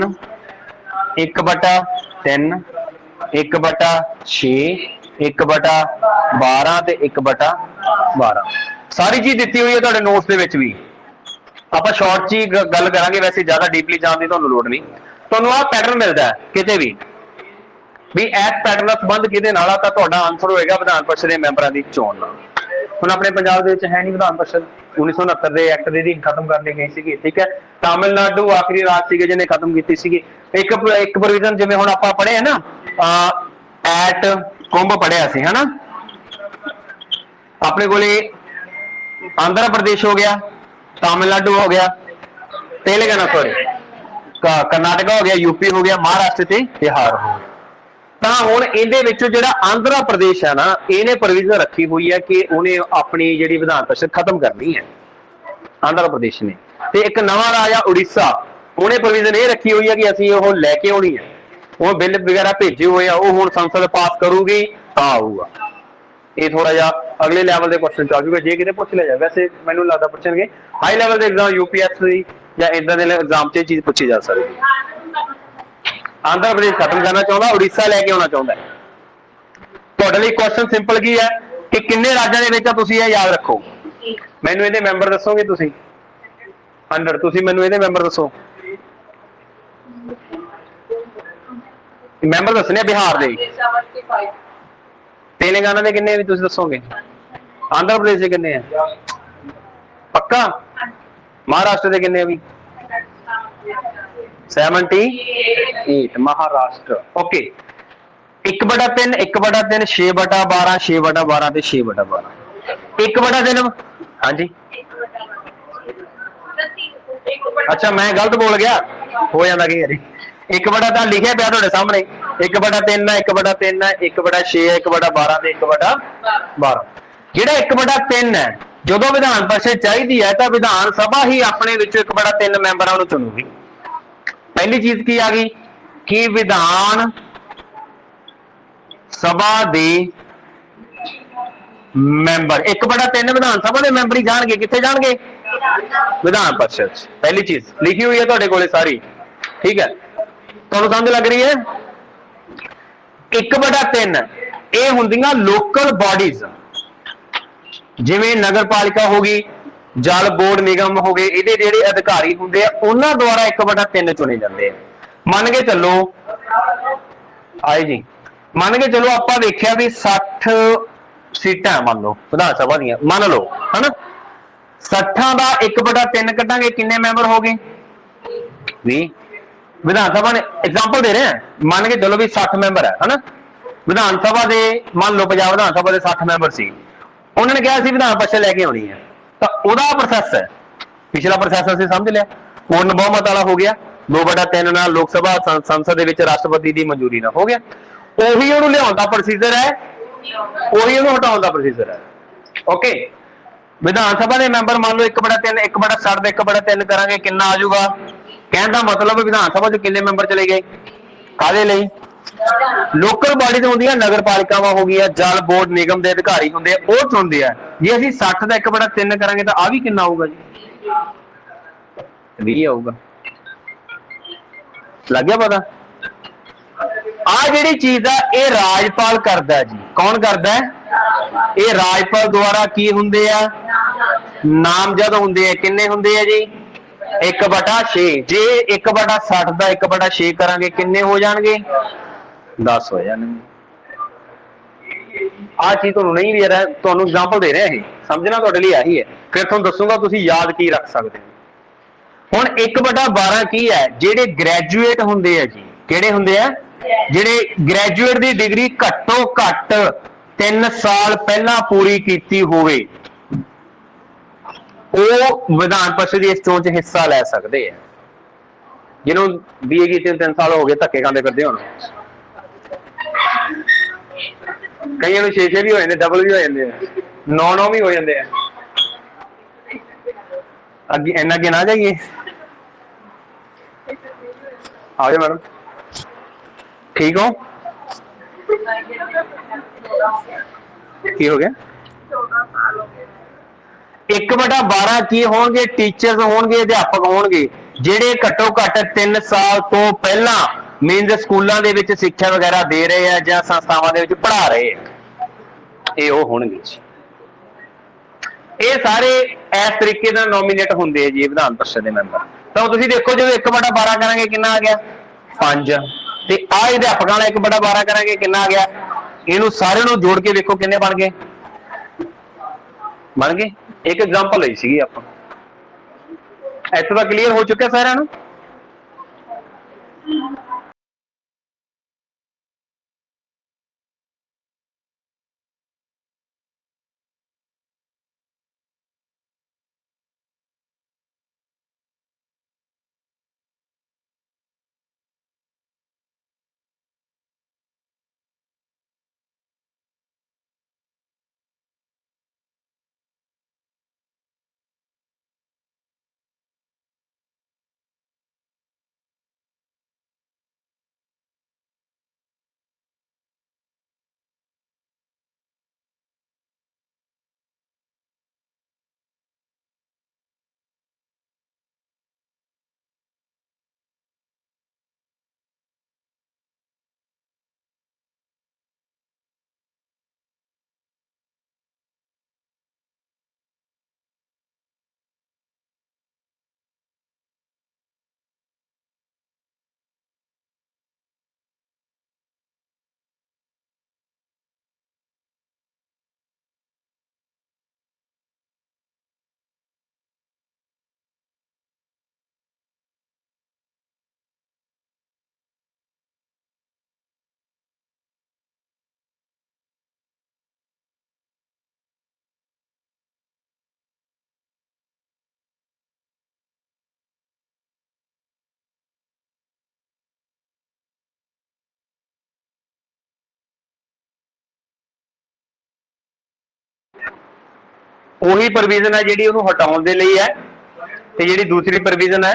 1/3, 1/6, 1/12 ते 1/12 सारी चीज दित्ती हुई है तुहाडे नोट्स दे विच भी। आपां शॉर्ट च ही गल करांगे, वैसे ज्यादा डीपली जाण दी तुहानूं लोड़ नहीं। तुहानूं आह पैटर्न मिलदा है किते भी भी इस पैटर्न का संबंध किहदे नाल आ, तां तुहाडा आंसर होएगा विधान परिषद दे मैंबरां दी चोण नाल। हुण अपने पंजाब दे विच है नहीं विधान परिषद, 1969 दे एक्ट दी खत्म करनी गई सीगी। ठीक है, तमिलनाडु आखिरी राज सीगे जिहने खत्म कीती सीगी। एक प्रोविजन जिवें हुण आपां पढ़े है ना, एट कुंभ पढ़िया सी है ना, अपने कोले आंध्र प्रदेश हो गया, तमिलनाडु हो गया, तेलंगाना सॉरी कर्नाटका हो गया, यूपी हो गया, महाराष्ट्र ते बिहार हो गया। ਤਾਂ ਹੁਣ ਇਹਦੇ ਵਿੱਚੋਂ ਜਿਹੜਾ ਆਂਧਰਾ ਪ੍ਰਦੇਸ਼ ਹੈ ਨਾ, ਇਹਨੇ ਪ੍ਰੋਵੀਜ਼ਨ ਰੱਖੀ ਹੋਈ ਹੈ ਕਿ ਉਹਨੇ ਆਪਣੀ ਜਿਹੜੀ ਵਿਧਾਨ ਪਰਿਸ਼ਦ ਖਤਮ ਕਰਨੀ ਹੈ, ਆਂਧਰਾ ਪ੍ਰਦੇਸ਼ ਨੇ। ਤੇ ਇੱਕ ਨਵਾਂ ਰਾਜ ਆ ਉੜੀਸਾ, ਉਹਨੇ ਪ੍ਰੋਵੀਜ਼ਨ ਇਹ ਰੱਖੀ ਹੋਈ ਹੈ ਕਿ ਅਸੀਂ ਉਹ ਲੈ ਕੇ ਆਉਣੀ ਹੈ। ਉਹ ਬਿੱਲ ਵਗੈਰਾ ਭੇਜੇ ਹੋਏ ਆ, ਉਹ ਹੁਣ ਸੰਸਦ ਪਾਸ ਕਰੂਗੀ ਤਾਂ ਆਊਗਾ। ਇਹ ਥੋੜਾ ਜਿਹਾ ਅਗਲੇ ਲੈਵਲ ਦੇ ਕੁਐਸਚਨ ਚ ਆ ਜਾਊਗਾ ਜੇ ਕਿਤੇ ਪੁੱਛ ਲਿਆ ਜਾਵੇ। ਵੈਸੇ ਮੈਨੂੰ ਲੱਗਦਾ ਪੁੱਛਣਗੇ ਹਾਈ ਲੈਵਲ ਦੇ ਐਗਜ਼ਾਮ UPSC ਜਾਂ ਇਦਾਂ ਦੇ ਐਗਜ਼ਾਮ 'ਚ ਇਹ ਚੀਜ਼ ਪੁੱਛੀ ਜਾ ਸਕਦੀ। ਆਂਧਰਾ ਪ੍ਰਦੇਸ਼ ਖਤਮ ਕਰਨਾ ਚਾਹੁੰਦਾ, ਉੜੀਸਾ ਲੈ ਕੇ ਆਉਣਾ ਚਾਹੁੰਦਾ। ਤੁਹਾਡੇ ਲਈ ਕੁਐਸਚਨ ਸਿੰਪਲ ਕੀ ਹੈ ਕਿ ਕਿੰਨੇ ਰਾਜਾਂ ਦੇ ਵਿੱਚ ਆ, ਤੁਸੀਂ ਇਹ ਯਾਦ ਰੱਖੋ। ਮੈਨੂੰ ਇਹਦੇ ਮੈਂਬਰ ਦੱਸੋਗੇ ਤੁਸੀਂ? 100। ਤੁਸੀਂ ਮੈਨੂੰ ਇਹਦੇ ਮੈਂਬਰ ਦੱਸੋ। ਮੈਂਬਰ ਦੱਸਣੇ ਆ ਬਿਹਾਰ ਦੇ। तेलंगाना ਦੇ ਕਿੰਨੇ ਵੀ ਤੁਸੀਂ ਦੱਸੋਗੇ? ਆਂਧਰਾ ਪ੍ਰਦੇਸ਼ ਦੇ ਕਿੰਨੇ ਆ? ਪੱਕਾ? ਮਹਾਰਾਸ਼ਟਰ ਦੇ ਕਿੰਨੇ ਵੀ? 78। ਮਹਾਰਾਸ਼ਟਰ ਓਕੇ। 1/3 1/3 6/12 6/12 ਤੇ 6/12 1/3। ਹਾਂਜੀ अच्छा मैं गलत बोल गया, हो जाता कई बारी। 1/3 लिखिया पिया तुहाडे सामने। 1/3 है, 1/3 है, 1/6 है, 1/12 ਤੇ 1/12। ਜਿਹੜਾ 1/3 ਹੈ, ਜਦੋਂ ਵਿਧਾਨ ਪਰਿਸ਼ਦ ਚਾਹੀਦੀ ਹੈ ਤਾਂ ਵਿਧਾਨ ਸਭਾ ਹੀ ਆਪਣੇ ਵਿੱਚੋਂ 1/3 ਮੈਂਬਰਾਂ ਨੂੰ ਚੁਣੂਗੀ। ਪਹਿਲੀ ਚੀਜ਼ ਕੀ ਆ ਗਈ ਕਿ ਵਿਧਾਨ ਸਭਾ ਦੇ ਮੈਂਬਰ 1/3 ਵਿਧਾਨ ਸਭਾ ਦੇ ਮੈਂਬਰ ਹੀ ਜਾਣਗੇ। ਕਿੱਥੇ ਜਾਣਗੇ? विधान परिषद। पहली चीज लिखी हुई है तुहाडे कोले सारी, ठीक है? तुहानू समझ लग रही है? 1/3 ਇਹ ਹੁੰਦੀਆਂ ਲੋਕਲ ਬॉडीज, ਜਿਵੇਂ ਨਗਰਪਾਲਿਕਾ ਹੋ ਗਈ, ਜਲ ਬੋਰਡ ਨਿਗਮ ਹੋ ਗਏ, ਇਹਦੇ ਜਿਹੜੇ ਅਧਿਕਾਰੀ ਹੁੰਦੇ ਆ ਉਹਨਾਂ ਦੁਆਰਾ 1/3 ਚੁਣੇ ਜਾਂਦੇ ਆ। ਮੰਨ ਕੇ ਚੱਲੋ ਆਏ ਜੀ, ਮੰਨ ਕੇ ਚਲੋ ਆਪਾਂ ਵੇਖਿਆ ਵੀ 60 ਸੀਟਾਂ ਮੰਨ ਲਓ ਵਿਧਾਨ ਸਭਾ ਦੀਆਂ, ਮੰਨ ਲਓ ਹਨਾ। 60 ਦਾ 1/3 ਕੱਢਾਂਗੇ, ਕਿੰਨੇ ਮੈਂਬਰ ਹੋ ਗਏ? 20। ਵਿਧਾਨ ਸਭਾ ਨੇ ਐਗਜ਼ਾਮਪਲ ਦੇ ਰਹੇ ਆ, ਮੰਨ ਕੇ ਚਲੋ ਵੀ 60 ਮੈਂਬਰ ਹੈ ਹਨਾ। ਵਿਧਾਨ ਸਭਾ ਦੇ ਮੰਨ ਲਓ ਪੰਜਾਬ ਵਿਧਾਨ ਸਭਾ ਦੇ 60 ਮੈਂਬਰ ਸੀ, ਉਹਨਾਂ ਨੇ ਕਿਹਾ ਸੀ ਵਿਧਾਨ ਪਰਿਸ਼ਦ ਲੈ ਕੇ ਆਉਣੀ ਹੈ, ਤਾਂ ਉਹਦਾ ਪ੍ਰੋਸੈਸ ਹੈ। ਪਿਛਲਾ ਪ੍ਰੋਸੈਸ ਅਸੀਂ ਸਮਝ ਲਿਆ, ਪੂਰਨ ਬਹੁਮਤ ਵਾਲਾ ਹੋ ਗਿਆ। 2/3 ਨਾਲ ਲੋਕ ਸਭਾ ਸੰਸਦ ਦੇ ਵਿੱਚ ਰਾਸ਼ਟਰਪਤੀ ਦੀ ਮਨਜ਼ੂਰੀ ਨਾਲ ਹੋ ਗਿਆ। ਉਹੀ ਉਹਨੂੰ ਲਿਆਉਣ ਦਾ ਪ੍ਰੋਸੀਜਰ ਹੈ, ਉਹੀ ਉਹਨੂੰ ਹਟਾਉਣ ਦਾ ਪ੍ਰੋਸੀਜਰ ਹੈ। ਓਕੇ। ਵਿਧਾਨ ਸਭਾ ਦੇ ਮੈਂਬਰ ਮੰਨ ਲਓ 1/3 1/60 ਦੇ 1/3 ਕਰਾਂਗੇ, ਕਿੰਨਾ ਆ ਜਾਊਗਾ? ਕਹਿਣ ਦਾ ਮਤਲਬ ਵਿਧਾਨ ਸਭਾ ਚ ਕਿੰਨੇ ਮੈਂਬਰ ਚਲੇ ਗਏ? ਕਾਹਦੇ ਲਈ? ਲੋਕਲ ਬਾਡੀਜ਼ ਹੁੰਦੀਆਂ, ਨਗਰਪਾਲਿਕਾਵਾਂ ਹੋ ਗਈਆਂ, ਜਲ ਬੋਰਡ ਨਿਗਮ ਦੇ ਅਧਿਕਾਰੀ ਹੁੰਦੇ ਆ, ਉਹ ਚੁਣਦੇ ਆ। ਜੇ ਅਸੀਂ 60 ਦਾ 1/3 ਕਰਾਂਗੇ ਤਾਂ ਆ ਵੀ ਕਿੰਨਾ ਆਊਗਾ ਜੀ? 20 ਆਊਗਾ। ਲੱਗ ਗਿਆ ਪਤਾ? ਆ ਜਿਹੜੀ ਚੀਜ਼ ਆ ਇਹ ਰਾਜਪਾਲ ਕਰਦਾ ਜੀ। ਕੌਣ ਕਰਦਾ? ਇਹ ਰਾਜਪਾਲ ਦੁਆਰਾ ਕੀ ਹੁੰਦੇ ਆ? ਨਾਮਜ਼ਦ ਹੁੰਦੇ ਆ। ਕਿੰਨੇ ਹੁੰਦੇ ਆ ਜੀ? 1/6। ਜੇ 1/60 ਦਾ 1/6 ਕਰਾਂਗੇ ਕਿੰਨੇ ਹੋ ਜਾਣਗੇ? 10 ਹੋ ਜਾਣਗੇ। ਆ ਚੀਜ਼ ਤੁਹਾਨੂੰ ਨਹੀਂ ਵੀ ਰਿਹਾ, ਤੁਹਾਨੂੰ ਐਗਜ਼ਾਮਪਲ ਦੇ ਰਿਹਾ, ਇਹ ਸਮਝਣਾ ਤੁਹਾਡੇ ਲਈ ਆਹੀ ਹੈ। ਫਿਰ ਤੁਹਾਨੂੰ ਦੱਸੂਗਾ ਤੁਸੀਂ ਯਾਦ ਕੀ ਰੱਖ ਸਕਦੇ ਹੋ। ਹੁਣ 1/12 ਕੀ ਹੈ? ਜਿਹੜੇ ਗ੍ਰੈਜੂਏਟ ਹੁੰਦੇ ਆ ਜੀ, ਕਿਹੜੇ ਹੁੰਦੇ ਆ? ਜਿਹੜੇ ਗ੍ਰੈਜੂਏਟ ਦੀ ਡਿਗਰੀ ਘੱਟੋ ਘੱਟ 3 ਸਾਲ ਪਹਿਲਾਂ ਪੂਰੀ ਕੀਤੀ ਹੋਵੇ, ਉਹ ਵਿਧਾਨ ਪਰਿਸ਼ਦ ਦੀ ਇਸ ਚੋਣ ਚ ਹਿੱਸਾ ਲੈ ਸਕਦੇ ਆ। ਜਿਹਨੂੰ BA ਕੀਤੇ 3 ਸਾਲ ਹੋ ਗਏ ਧੱਕੇ ਖਾਂਦੇ ਫਿਰਦੇ ਹੁਣ, ਕਈਆਂ ਨੂੰ 6 ਵੀ ਹੋ ਜਾਂਦੇ, ਡਬਲ ਵੀ ਹੋ ਜਾਂਦੇ ਆ, 9 ਵੀ ਹੋ ਜਾਂਦੇ ਆ। ਅੱਗੇ ਇੰਨਾ ਅੱਗੇ ਨਾ ਜਾਈਏ, ਆ ਜਾਓ ਮੈਡਮ। ठीक हो? की हो गया? 1/12 ਕੀ ਹੋਣਗੇ? ਟੀਚਰਸ ਹੋਣਗੇ, ਅਧਿਆਪਕ ਹੋਣਗੇ ਜਿਹੜੇ ਘੱਟੋ ਘੱਟ 3 ਸਾਲ ਤੋਂ ਪਹਿਲਾਂ ਮੀਨਸ ਸਕੂਲਾਂ ਦੇ ਵਿੱਚ ਸਿੱਖਿਆ ਵਗੈਰਾ ਦੇ ਰਹੇ ਆ ਜਾਂ ਸੰਸਥਾਵਾਂ ਦੇ ਵਿੱਚ ਪੜ੍ਹਾ ਰਹੇ ਆ, ਇਹ ਉਹ ਹੋਣਗੇ। ਇਹ ਸਾਰੇ ਇਸ ਤਰੀਕੇ ਨਾਲ ਨੋਮੀਨੇਟ ਹੁੰਦੇ ਆ ਜੀ ਵਿਧਾਨ ਪਰਿਸ਼ਦ ਦੇ ਮੈਂਬਰ। ਤਾਂ ਤੁਸੀਂ ਦੇਖੋ ਜਦੋਂ 1/12 ਕਰਾਂਗੇ ਕਿੰਨਾ ਆ ਗਿਆ? 5। ਤੇ ਆ ਅਧਿਆਪਕਾਂ ਵਾਲਾ 1/12 ਕਰਾਂਗੇ ਕਿੰਨਾ ਆ ਗਿਆ? ਇਹਨੂੰ ਸਾਰਿਆਂ ਨੂੰ ਜੋੜ ਕੇ ਵੇਖੋ ਕਿੰਨੇ ਬਣ ਗਏ? ਬਣ ਗਏ। ਇੱਕ ਐਗਜ਼ਾਮਪਲ ਲਈ ਸੀਗੀ ਆਪਾਂ। ਇੱਥੋਂ ਤੱਕ ਕਲੀਅਰ ਹੋ ਚੁੱਕਿਆ ਸਾਰਿਆਂ ਨੂੰ? ਉਹੀ ਪ੍ਰੋਵੀਜ਼ਨ ਹੈ ਜਿਹੜੀ ਉਹਨੂੰ ਹਟਾਉਣ ਦੇ ਲਈ ਹੈ, ਤੇ ਜਿਹੜੀ ਦੂਸਰੀ ਪ੍ਰੋਵੀਜ਼ਨ ਹੈ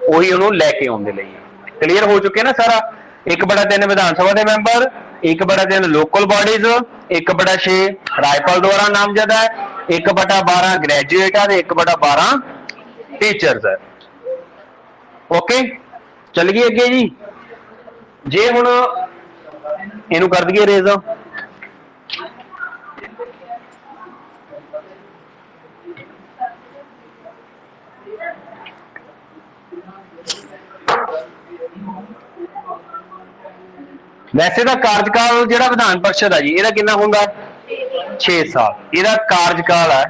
ਉਹੀ ਉਹਨੂੰ ਲੈ ਕੇ ਆਉਣ ਦੇ ਲਈ ਹੈ। ਕਲੀਅਰ ਹੋ ਚੁੱਕਿਆ ਨਾ ਸਾਰਾ। 1/3 ਵਿਧਾਨ ਸਭਾ ਦੇ ਮੈਂਬਰ, 1/3 ਲੋਕਲ ਬਾਡੀਜ਼, 1/6 ਰਾਜਪਾਲ ਦੁਆਰਾ ਨਾਮਜ਼ਦ ਹੈ, 1/12 ਗ੍ਰੈਜੂਏਟ ਹੈ, 1/12 ਟੀਚਰਸ ਹੈ। ਓਕੇ, ਚੱਲ ਗਈ ਅੱਗੇ ਜੀ। ਜੇ ਹੁਣ ਇਹਨੂੰ ਕਰ ਦਈਏ ਰੇਜ਼, ਵੈਸੇ ਤਾਂ ਕਾਰਜਕਾਲ ਜਿਹੜਾ ਵਿਧਾਨ ਪਰਿਸ਼ਦ ਹੈ ਜੀ ਇਹਦਾ ਕਿੰਨਾ ਹੁੰਦਾ? 6 ਸਾਲ ਇਹਦਾ ਕਾਰਜਕਾਲ ਹੈ,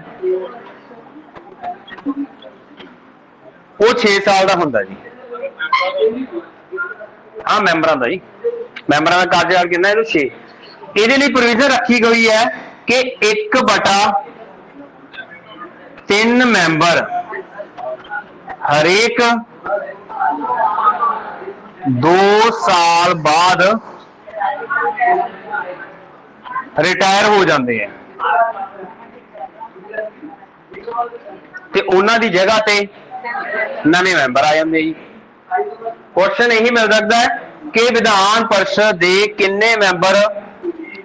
ਉਹ 6 ਸਾਲ ਦਾ ਹੁੰਦਾ ਜੀ। ਹਾਂ ਮੈਂਬਰਾਂ ਦਾ ਜੀ, ਮੈਂਬਰਾਂ ਦਾ ਕਾਰਜਕਾਲ ਕਿੰਨਾ? ਇਹਨੂੰ 6। ਇਹਦੇ ਲਈ ਪ੍ਰੋਵੀਜ਼ਨ ਰੱਖੀ ਗਈ ਹੈ ਕਿ 1/3 ਮੈਂਬਰ ਹਰੇਕ 2 ਸਾਲ ਬਾਅਦ ਰਿਟਾਇਰ ਹੋ ਜਾਂਦੇ ਆ, ਤੇ ਉਹਨਾਂ ਦੀ ਜਗ੍ਹਾ ਤੇ ਨਵੇਂ ਮੈਂਬਰ ਆ ਜਾਂਦੇ ਜੀ। ਕੁਐਸਚਨ ਇਹੀ ਮਿਲ ਸਕਦਾ ਹੈ ਕਿ ਵਿਧਾਨ ਪਰਿਸ਼ਦ ਦੇ ਕਿੰਨੇ ਮੈਂਬਰ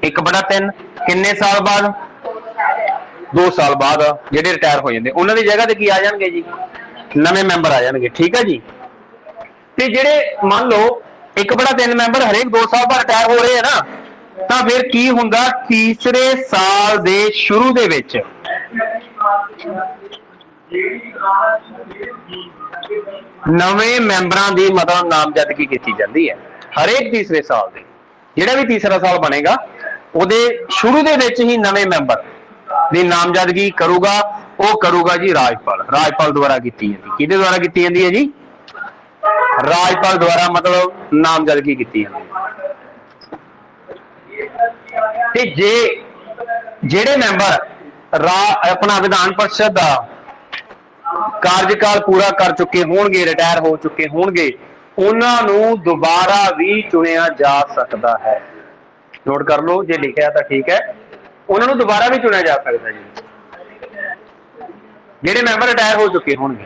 1/3 ਕਿੰਨੇ ਸਾਲ ਬਾਅਦ? 2 ਸਾਲ ਬਾਅਦ ਜਿਹੜੇ ਰਿਟਾਇਰ ਹੋ ਜਾਂਦੇ, ਉਹਨਾਂ ਦੀ ਜਗ੍ਹਾ ਤੇ ਕੀ ਆ ਜਾਣਗੇ ਜੀ? ਨਵੇਂ ਮੈਂਬਰ ਆ ਜਾਣਗੇ। ਠੀਕ ਹੈ ਜੀ। ਤੇ ਜਿਹੜੇ ਮੰਨ ਲਓ 1/3 ਮੈਂਬਰ ਹਰੇਕ 2 ਸਾਲ ਬਾਅਦ ਰਿਟਾਇਰ ਹੋ ਰਹੇ ਆ ਨਾ, ਤਾਂ ਫਿਰ ਕੀ ਹੁੰਦਾ? ਤੀਸਰੇ ਸਾਲ ਦੇ ਸ਼ੁਰੂ ਦੇ ਵਿੱਚ ਨਵੇਂ ਮੈਂਬਰਾਂ ਦੀ ਮਤਲਬ ਨਾਮਜ਼ਦਗੀ ਕੀਤੀ ਜਾਂਦੀ ਹੈ। ਹਰੇਕ ਤੀਸਰੇ ਸਾਲ ਦੇ, ਜਿਹੜਾ ਵੀ ਤੀਸਰਾ ਸਾਲ ਬਣੇਗਾ ਉਹਦੇ ਸ਼ੁਰੂ ਦੇ ਵਿੱਚ ਹੀ ਨਵੇਂ ਮੈਂਬਰ ਦੀ ਨਾਮਜ਼ਦਗੀ ਕਰੂਗਾ, ਉਹ ਕਰੂਗਾ ਜੀ ਰਾਜਪਾਲ। ਰਾਜਪਾਲ ਦੁਆਰਾ ਕੀਤੀ ਜਾਂਦੀ। ਕਿਹਦੇ ਦੁਆਰਾ ਕੀਤੀ ਜਾਂਦੀ ਹੈ ਜੀ? ਰਾਜਪਾਲ ਦੁਆਰਾ ਮਤਲਬ ਨਾਮਜ਼ਦਗੀ ਕੀਤੀ ਜਾਂਦੀ ਹੈ। ਤੇ ਜੇ ਜਿਹੜੇ ਮੈਂਬਰ ਆਪਣਾ ਵਿਧਾਨ ਪਰਿਸ਼ਦ ਦਾ ਕਾਰਜਕਾਲ ਪੂਰਾ ਕਰ ਚੁੱਕੇ ਹੋਣਗੇ, ਰਿਟਾਇਰ ਹੋ ਚੁੱਕੇ ਹੋਣਗੇ, ਉਹਨਾਂ ਨੂੰ ਦੁਬਾਰਾ ਵੀ ਚੁਣਿਆ ਜਾ ਸਕਦਾ ਹੈ। ਨੋਟ ਕਰ ਲਓ, ਜੇ ਲਿਖਿਆ ਤਾਂ ਠੀਕ ਹੈ, ਉਹਨਾਂ ਨੂੰ ਦੁਬਾਰਾ ਵੀ ਚੁਣਿਆ ਜਾ ਸਕਦਾ ਜੀ, ਜਿਹੜੇ ਮੈਂਬਰ ਰਿਟਾਇਰ ਹੋ ਚੁੱਕੇ ਹੋਣਗੇ।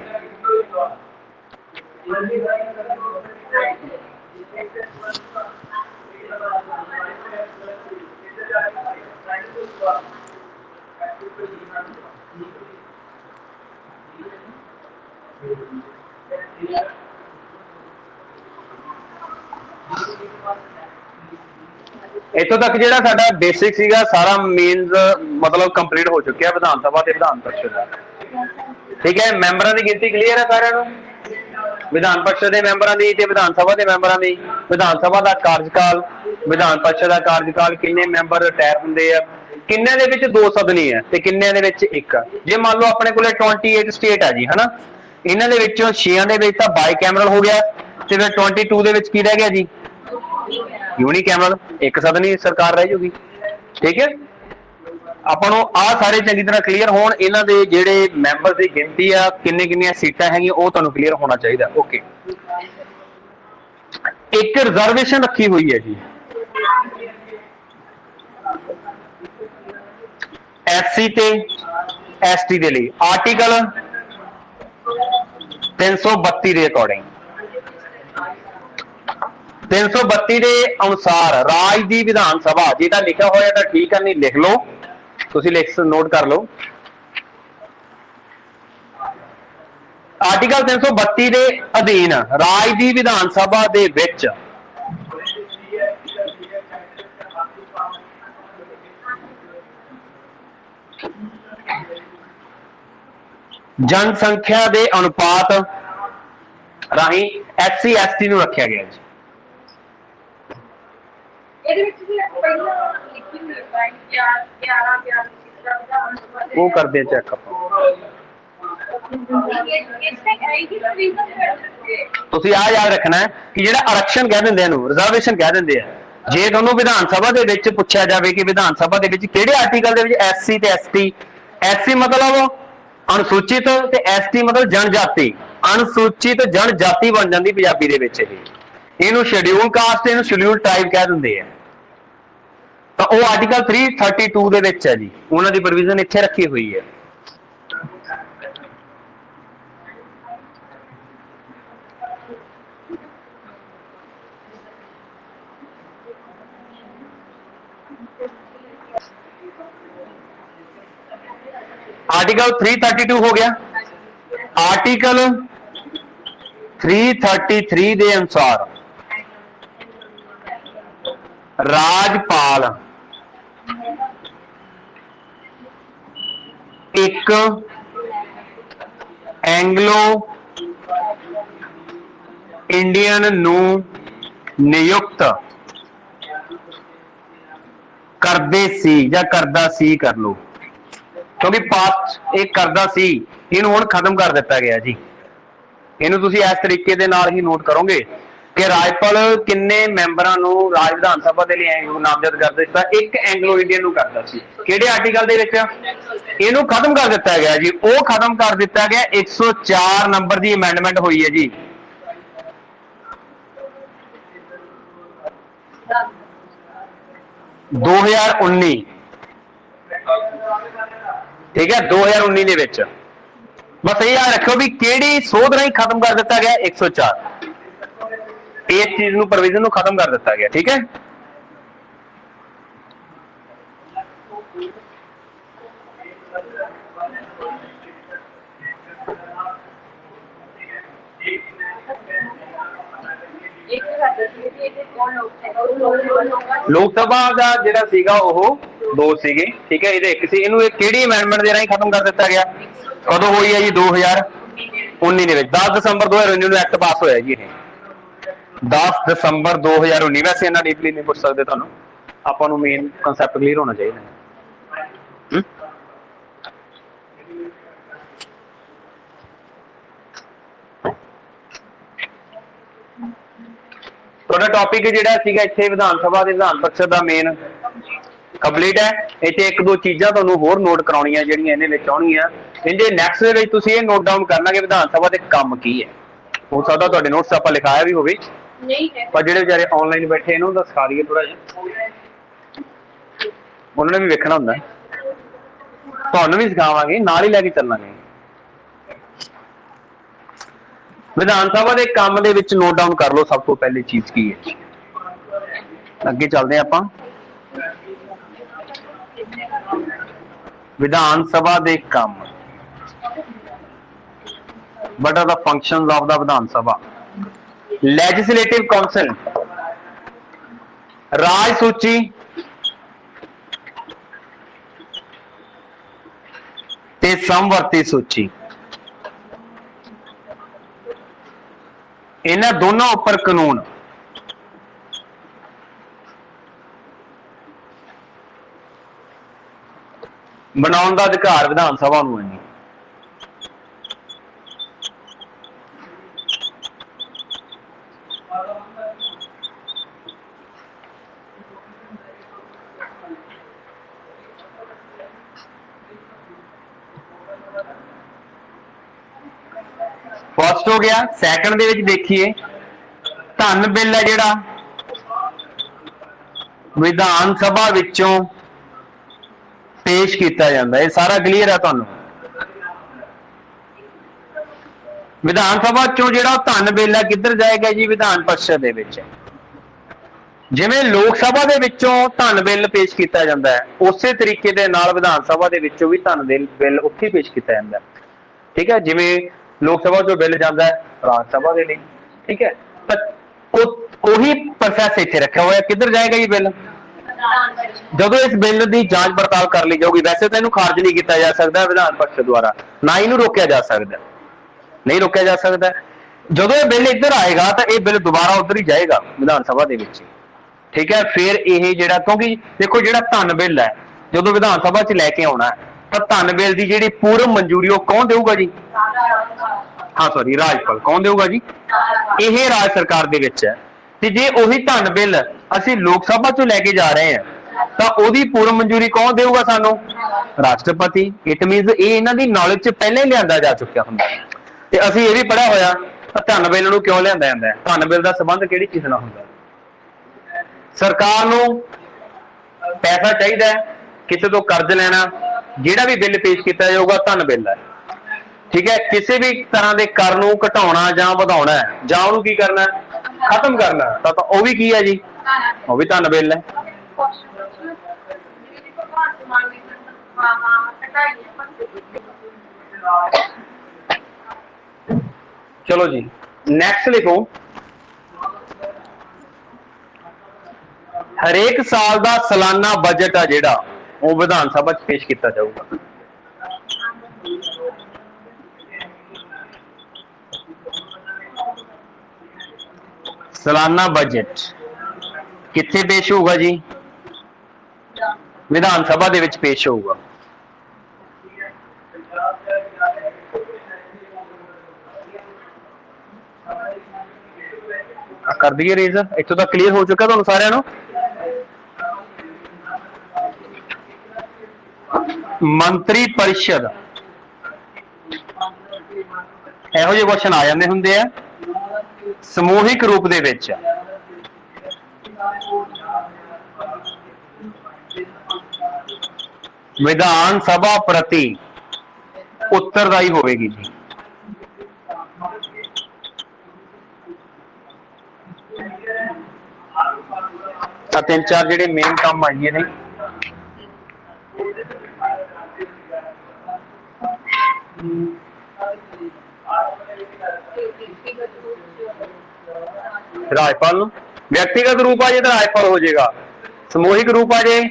ਇੱਥੋਂ ਤੱਕ ਜਿਹੜਾ ਸਾਡਾ ਬੇਸਿਕ ਸੀਗਾ ਸਾਰਾ ਮੇਨਸ ਮਤਲਬ ਕੰਪਲੀਟ ਹੋ ਚੁੱਕਿਆ ਵਿਧਾਨ ਸਭਾ ਤੇ ਵਿਧਾਨ ਪਰਿਸ਼ਦ ਦਾ। ਠੀਕ ਹੈ, ਮੈਂਬਰਾਂ ਦੀ ਗਿਣਤੀ ਕਲੀਅਰ ਹੈ ਸਾਰਿਆਂ ਨੂੰ? ਵਿਧਾਨ ਪਰਿਸ਼ਦ ਦੇ ਮੈਂਬਰਾਂ ਦੀ ਤੇ ਵਿਧਾਨ ਸਭਾ ਦੇ ਮੈਂਬਰਾਂ ਦੀ। ਵਿਧਾਨ ਸਭਾ ਦਾ ਕਾਰਜਕਾਲ, ਵਿਧਾਨ ਪਰਿਸ਼ਦ ਦਾ ਕਾਰਜਕਾਲ, ਕਿੰਨੇ ਮੈਂਬਰ ਰਿਟਾਇਰ ਹੁੰਦੇ ਆ, ਕਿੰਨਿਆਂ ਦੇ ਵਿੱਚ 2 ਸਦਨੀ ਹੈ ਤੇ ਕਿੰਨਿਆਂ ਦੇ ਵਿੱਚ 1। ਜੇ ਮੰਨ ਲਓ ਆਪਣੇ ਕੋਲੇ 28 ਸਟੇਟ ਹੈ ਜੀ, ਹਨਾ, ਇਹਨਾਂ ਦੇ ਵਿੱਚੋਂ 6 ਦੇ ਵਿੱਚ ਤਾਂ ਬਾਈ ਕੈਮਰਲ ਹੋ ਗਿਆ, ਤੇ ਫਿਰ 22 ਦੇ ਵਿੱਚ ਕੀ ਰਹਿ ਗਿਆ ਜੀ? ਯੂਨੀ ਕੈਮਰਲ, 1 ਸਦਨੀ ਸਰਕਾਰ ਰਹਿ ਜੂਗੀ। ਠੀਕ ਹੈ, ਆਪਾਂ ਨੂੰ ਆਹ ਸਾਰੇ ਚੰਗੀ ਤਰ੍ਹਾਂ ਕਲੀਅਰ ਹੋਣ। ਇਹਨਾਂ ਦੇ ਜਿਹੜੇ ਮੈਂਬਰ ਦੀ ਗਿਣਤੀ ਆ, ਕਿੰਨੀਆਂ ਸੀਟਾਂ ਹੈਗੀਆਂ, ਉਹ ਤੁਹਾਨੂੰ ਕਲੀਅਰ ਹੋਣਾ ਚਾਹੀਦਾ। ਓਕੇ, ਇੱਕ ਰਿਜ਼ਰਵੇਸ਼ਨ ਰੱਖੀ ਹੋਈ ਹੈ ਜੀ SC ਤੇ ST ਦੇ ਲਈ, ਆਰਟੀਕਲ 332 ਦੇ ਅਕੋਰਡਿੰਗ। 332 ਦੇ ਅਨੁਸਾਰ ਰਾਜ ਦੀ ਵਿਧਾਨ ਸਭਾ, ਜੇ ਤਾਂ ਲਿਖਿਆ ਹੋਇਆ ਤਾਂ ਠੀਕ ਹੈ, ਨਹੀਂ ਲਿਖ ਲਓ, ਤੁਸੀਂ ਨੋਟ ਕਰ ਲਓ। ਆਰਟੀਕਲ 332 ਦੇ ਅਧੀਨ ਰਾਜ ਦੀ ਵਿਧਾਨ ਸਭਾ ਦੇ ਵਿੱਚ ਜਨਸੰਖਿਆ ਦੇ ਅਨੁਪਾਤ ਰਾਹੀਂ SC ST ਨੂੰ ਰੱਖਿਆ ਗਿਆ ਜੀ। ਉਹ ਕਰਦੇ ਚੈੱਕ ਆਪਾਂ। ਤੁਸੀਂ ਆ ਯਾਦ ਰੱਖਣਾ ਹੈ ਕਿ ਜਿਹੜਾ ਆਰਕਸ਼ਣ ਕਹਿ ਦਿੰਦੇ ਇਹਨੂੰ, ਰਿਜ਼ਰਵੇਸ਼ਨ ਕਹਿ ਦਿੰਦੇ ਆ। ਜੇ ਤੁਹਾਨੂੰ ਵਿਧਾਨ ਸਭਾ ਦੇ ਵਿੱਚ ਪੁੱਛਿਆ ਜਾਵੇ ਕਿ ਵਿਧਾਨ ਸਭਾ ਦੇ ਵਿੱਚ ਕਿਹੜੇ ਆਰਟੀਕਲ ਦੇ ਵਿੱਚ SC ਤੇ ST, SC ਮਤਲਬ ਅਨੁਸੂਚਿਤ ਤੇ ST ਮਤਲਬ ਜਨਜਾਤੀ, ਅਨੁਸੂਚਿਤ ਜਨਜਾਤੀ ਬਣ ਜਾਂਦੀ ਪੰਜਾਬੀ ਦੇ ਵਿੱਚ। ਇਹਨੂੰ ਸ਼ਡਿਊਲ ਕਾਸਟ, ਇਹਨੂੰ ਸ਼ਡਿਊਲ ਟ੍ਰਾਈਬ ਕਹਿ ਦਿੰਦੇ ਆ। ਤਾਂ ਉਹ ਆਰਟੀਕਲ 332 ਦੇ ਵਿੱਚ ਹੈ ਜੀ, ਉਹਨਾਂ ਦੀ ਪ੍ਰੋਵੀਜ਼ਨ ਇੱਥੇ ਰੱਖੀ ਹੋਈ ਹੈ। आर्टिकल 332 हो गया। आर्टिकल 333 के अनुसार राजपाल एक एंग्लो इंडियन नू नियुक्त करदे सी या करदा सी कर लो, क्योंकि पास्ट एक करदा सी, इहनूं हुण खत्म कर दिता गया जी। इहनूं तुसीं इस तरीके दे नाल ही नोट करोगे कि राजपाल किन्ने मैंबरां नूं राज विधान सभा दे लई नामजद कर दिता, एक एंग्लो इंडियन नूं करदा सी। किहड़े आर्टिकल दे विच? इहनूं खत्म कर दिता गया जी। वो खत्म कर दिता गया 104 नंबर की अमेंडमेंट हुई है जी। दो हजार 19, ठीक है, 2019 ਦੇ ਵਿੱਚ बस ये याद रखो भी ਕਿਹੜੀ ਸੋਧ ਰਾਹੀਂ खत्म कर दिता गया 104, इस चीज ਨੂੰ प्रोविजन ਨੂੰ खत्म कर दिता गया, ठीक है। लोक सभा का जिहड़ा सीगा ओह दो सीगे, ठीक है, ये एक सी, इहनूं किहड़ी अमेंडमेंट दे राहीं खत्म कर दिता गया? कदों हुई है जी? 2019 ਦੇ ਵਿੱਚ 10 ਦਸੰਬਰ 2019 ਨੂੰ एक्ट पास होया जी। 10 ਦਸੰਬਰ 2019। वैसे इन्ना डीपली नहीं पूछ सकते, तुहानूं आपां नूं मेन कंसैप्ट क्लीयर होना चाहिए। ਤੁਹਾਡਾ टॉपिक ਜਿਹੜਾ ਸੀਗਾ ਇੱਥੇ ਵਿਧਾਨ ਸਭਾ ਦੇ ਵਿਧਾਨ ਪਰਿਸ਼ਦ ਦਾ ਮੇਨ ਕੰਪਲੀਟ ਹੈ। ਇੱਥੇ ਇੱਕ ਦੋ ਚੀਜ਼ਾਂ ਤੁਹਾਨੂੰ ਹੋਰ ਨੋਟ ਕਰਾਉਣੀਆਂ ਜਿਹੜੀਆਂ ਇਹਦੇ ਵਿੱਚ ਆਉਣਗੀਆਂ। ਇਹਦੇ ਨੈਕਸਟ ਦੇ ਵਿੱਚ ਤੁਸੀਂ ਇਹ ਨੋਟ ਡਾਊਨ ਕਰਨਾ ਕਿ ਵਿਧਾਨ ਸਭਾ ਦੇ ਕੰਮ ਕੀ ਹੈ। ਹੋ ਸਕਦਾ ਤੁਹਾਡੇ ਨੋਟਸ ਆਪਾਂ ਲਿਖਾਇਆ ਵੀ ਹੋਵੇ, ਪਰ ਜਿਹੜੇ ਵਿਚਾਰੇ ਆਨਲਾਈਨ ਬੈਠੇ ਇਹਨਾਂ ਨੂੰ ਤਾਂ ਸਿਖਾ ਦਈਏ ਥੋੜਾ ਜਿਹਾ, ਉਹਨਾਂ ਨੇ ਵੀ ਵੇਖਣਾ ਹੁੰਦਾ, ਤੁਹਾਨੂੰ ਵੀ ਸਿਖਾਵਾਂਗੇ, ਨਾਲ ਹੀ ਲੈ ਕੇ ਚੱਲਾਂਗੇ। विधान सभा के काम दे विच नोट डाउन कर लो सब तो पहली चीज की है। अगे चलते हैं आपां। विधान सभा के काम, what are the functions of the Vidhan Sabha? Legislative council, राज सूची, ते समवर्ती सूची, इन्हां दोनों उपर कानून बनाउण दा अधिकार विधान सभा नूं है। फर्स्ट हो गया। सैकंड दे विच देखिए धन बिल है जिहड़ा विधान सभा विचों पेश किया जाता है, सारा क्लीयर है तुहानूं। विधान सभा चों जिहड़ा धन बिल है किधर जाएगा जी? विधान परिषद दे विच। जिवें लोक सभा दे विचों धन बिल पेश किया जाता है, उसे तरीके दे नाल विधान सभा दे विचों भी धन बिल उत्थे पेश किया जाता है, ठीक है। जिवें लोक सभा जो बिल जाता है राज सभा के लिए, ठीक है, उही प्रोसैस इत्थे रखा हुआ है। किधर जाएगा ये बिल? जब इस बिल की जांच पड़ताल कर ली जाएगी, वैसे तो इन्हू खारिज नहीं किया जा सकता विधान परिषद द्वारा, ना इन्हू रोकया जा सकता, नहीं रोकया जा सकता। जब यह बिल इधर आएगा तो यह बिल दोबारा उधर ही जाएगा विधान सभा के विच, ठीक है। फिर यह जिहड़ा, क्योंकि देखो जिहड़ा धन बिल है जो विधान सभा च लैके आना है, तो धन बिल की जिहड़ी पूर्व मंजूरी कौन देगा जी? हाँ सॉरी, राजपाल कौन देगा जी? यह राज सरकार दे विच है। ते जे उही धन बिल असीं लोक सभा चों लैके जा रहे हैं तो उहदी पूर्व मंजूरी कौन देगा सानूं? राष्ट्रपति। इट मीनस ये इन्हां दी नॉलेज च पहले ही लिआंदा जा चुकिया हुंदा ते असीं ये भी पढ़िया होया धन बिल नूं क्यों लिआंदा जांदा है। धन बिल दा संबंध किहड़ी चीज़ नाल हुंदा? सरकार नूं पैसा चाहिदा है, किसी तो कर्ज लेना, जिहड़ा भी बिल पेश किया जाऊगा धन बिल है, ठीक है। किसी भी तरह के कर नूं घटाउणा जां वधाउणा है जां उहनूं की करना, खत्म करना, तो वह भी की है जी वो भी धन बिल है। चलो जी नेक्स्ट लिखो, हरेक साल का सालाना बजट आ जिहड़ा वो विधान सभा च पेश किया जाऊगा। सालाना बजट कित्थे पेश होगा जी? विधान सभा दे विच पेश होगा। कर दिए रेज, इत्थों तक क्लीयर हो चुका तुहानू सारिआं नू? मंत्री परिषद ਇਹੋ ਜਿਹੇ क्वेश्चन आ जाते हुंदे आ समूहिक रूप दे विच। विधान सभा प्रति उत्तरदायी होगी जी। तीन चार जिहड़े मेन काम आइए ने राजपाल नूं व्यक्तिगत रूप आ जाए तो राजपाल हो जाएगा, समूहिक रूप आ जाए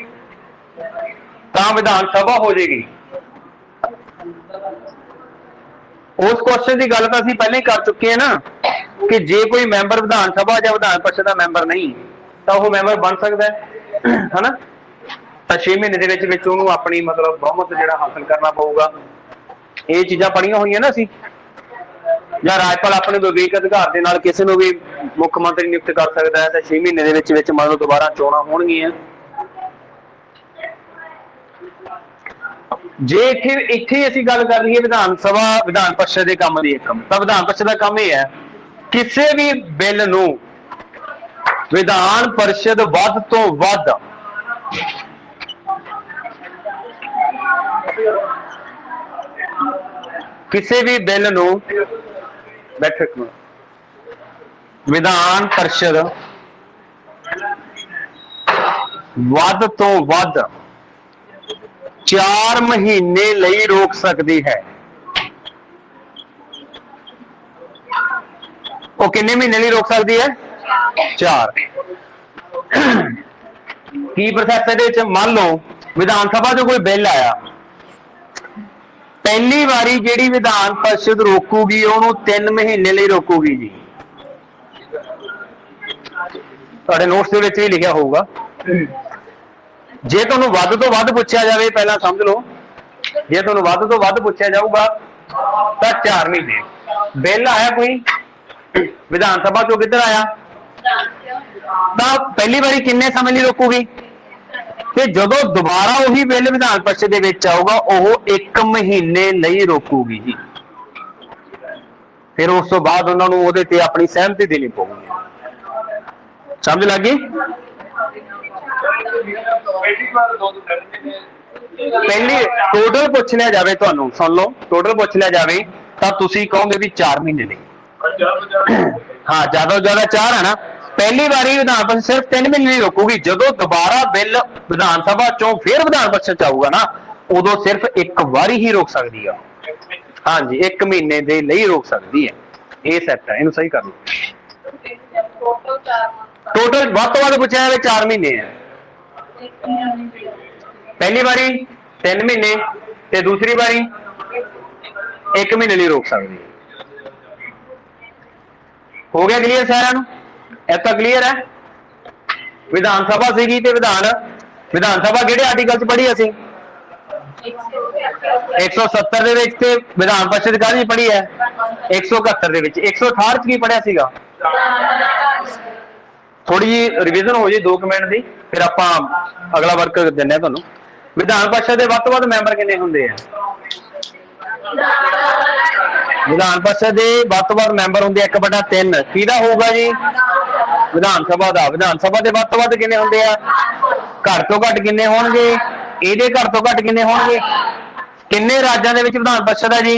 तो विधान सभा हो जाएगी। उस क्वेश्चन की गल तो असीं पहले ही कर चुके हैं ना कि जे कोई मैंबर विधान सभा या विधान परिषद का मैंबर नहीं तो वह मैंबर बन सकता है ना। तो 6 महीने के अपनी मतलब बहुमत जिहड़ा हासिल करना पऊगा। ये चीज़ां पढ़ियां होईयां ना असीं। या राजपाल अपने विवेक अधिकार के नाल किसी को भी मुख्यमंत्री नियुक्त कर सकता है तो 6 महीने के मतलब दोबारा चोणां होणगीਆਂ। जे इत्थे असीं गल कर रही है विधान सभा विधान परिषद के काम की एकम, तो विधान परिषद का काम यह है किसी भी बिल नूं विधान परिषद वध तो वध किसी भी बिल नूं विधान परिषद वध तो वध 4 महीने लई रोक सकती है। वो कितने महीने लिए रोक सकती है? 4। की प्रोसैस मान लो विधान सभा जो कोई बिल आया, पहली बारी जिहड़ी विधान परिषद रोकूगी उन्होंने 3 महीने लिए रोकूगी जी। तुहाडे नोट्स दे विच भी लिखिया होगा। जे तुहानूं वध तो वध पुछया जाए पहला समझ लो, जे तुहानूं वध तो वध पुछया जाऊगा तो 4 महीने। बिल आया कोई विधान सभा चो किधर आया तो पहली बारी किन्ने समय लिए रोकूगी ते जदों दोबारा वही बिल विधान परिषद दे विच आऊगा वो 1 महीने लिए रोकूगी जी। फिर उस तो बाद उन्होंने उहदे ते अपनी सहमति देनी पऊगी। समझ लग गई? पहली टोटल पूछ लिया जाए, तुहानूं सुन लो टोटल पूछ लिया जाए तो तुसीं कहोगे भी 4 महीने नहीं। हाँ ज्यादा तो ज्यादा 4 है ना। पहली बारी विधान परिषद सिर्फ 3 महीने नहीं रोकूगी, जदों दोबारा बिल विधान सभा चों फिर विधान परिषद आऊगा ना उदों सिर्फ 1 बारी ही रोक सकती है। हाँ जी 1 महीने के लिए रोक सकती है। ये सैट है, इनू सही कर लो। टोटल वध तो वध पूछा जाए 4 महीने है। पहली बारी 3 महीने ते दूसरी बारी 1 महीने लिए रोक सकती है। हो गया क्लीयर सारा नूं? इतना क्लीयर है? विधान सभा सीगी ते विधान सभा किहड़े आर्टिकल च पढ़ी असीं? 170 दे विच ते विधान परिषद काहदी पढ़ी है? 171 दे विच। 168 की पढ़िया सीगा? थोड़ी जी रिविजन हो जाए 2 मिनट की, फिर आपां अगला वर्क दिंदे तुहानूं। विधान परिषद के वध तो वध मैंबर किन्ने हुंदे आ? विधान परिषद के वध तो वध मैंबर होंगे 1/3। किहदा होगा जी? विधान सभा का। विधान सभा के वध तो वध किन्ने होंदे आ? घट तो घट किन्ने होणगे? इहदे घट तो घट किन्ने होणगे? किन्ने राज्यां दे विच विधान परिषद है जी?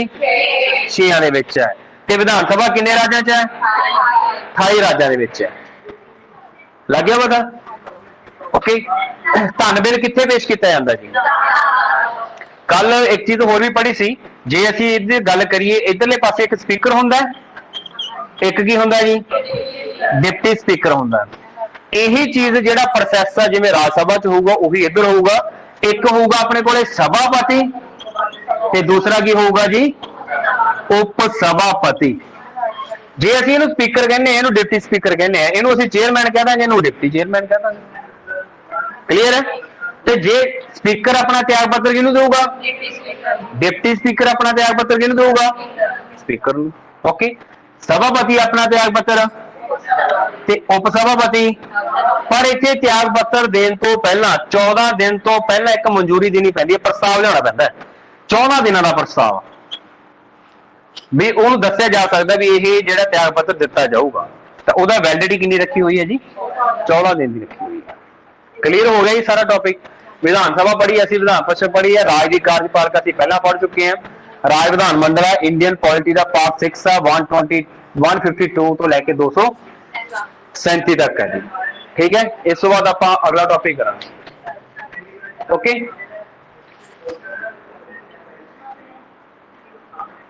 6 दे विच है। ते विधान सभा किन्ने राज्यां च है? 28 राज्यां दे विच है। लग गया पता? ओके, धन बिल कित्थे पेश किया जाता जी? कल एक चीज होर भी पढ़ी सी, जे असीं इहदी गल करिए इधरले पासे एक स्पीकर हुंदा है, एक की हुंदा जी डिप्टी स्पीकर हुंदा। यही चीज जिहड़ा प्रोसैस है जिवें राज सभा च होऊगा उही इधर होऊगा। एक होऊगा अपने कोले सभापति ते दूसरा की होऊगा जी उप सभापति। जे असीं इहनूं स्पीकर कहने इहनूं डिप्टी स्पीकर कहने इहनूं असीं चेयरमैन कह दांगे, इहनूं डिप्टी चेयरमैन कह दांगे। क्लीयर है? ते जे स्पीकर अपना त्याग पत्र किहनूं देऊगा? डिप्टी स्पीकर अपना त्याग पत्र किहनूं देऊगा? स्पीकर नूं। ओके, सभापति अपना त्याग पत्र ते उप सभापति। पर इत्थे त्याग पत्र देण तो पहला 14 दिन तो पहला एक मंजूरी देनी पैंदी है, प्रस्ताव लियाना पैंदा है। 14 दिनां दा प्रस्ताव भी उन्होंने दस्सिया जा सकता भी ये जिहड़ा त्याग पत्र दिता जाऊगा तो उहदा वैलिडिटी कितनी रखी हुई है जी? 14 दिन की रखी हुई है। क्लीयर हो गया जी सारा टॉपिक? विधान सभा पढ़ी, असीं विधान परिषद पढ़ी है, राज की कार्यपालिका असीं पहला पढ़ चुके हैं। राज विधान मंडल है, इंडियन पॉलिटी का पार्ट 6 है, 152 तो लैके 237 तक है जी। ठीक है, इस तो बाद आप अगला टॉपिक करांगे। ओके।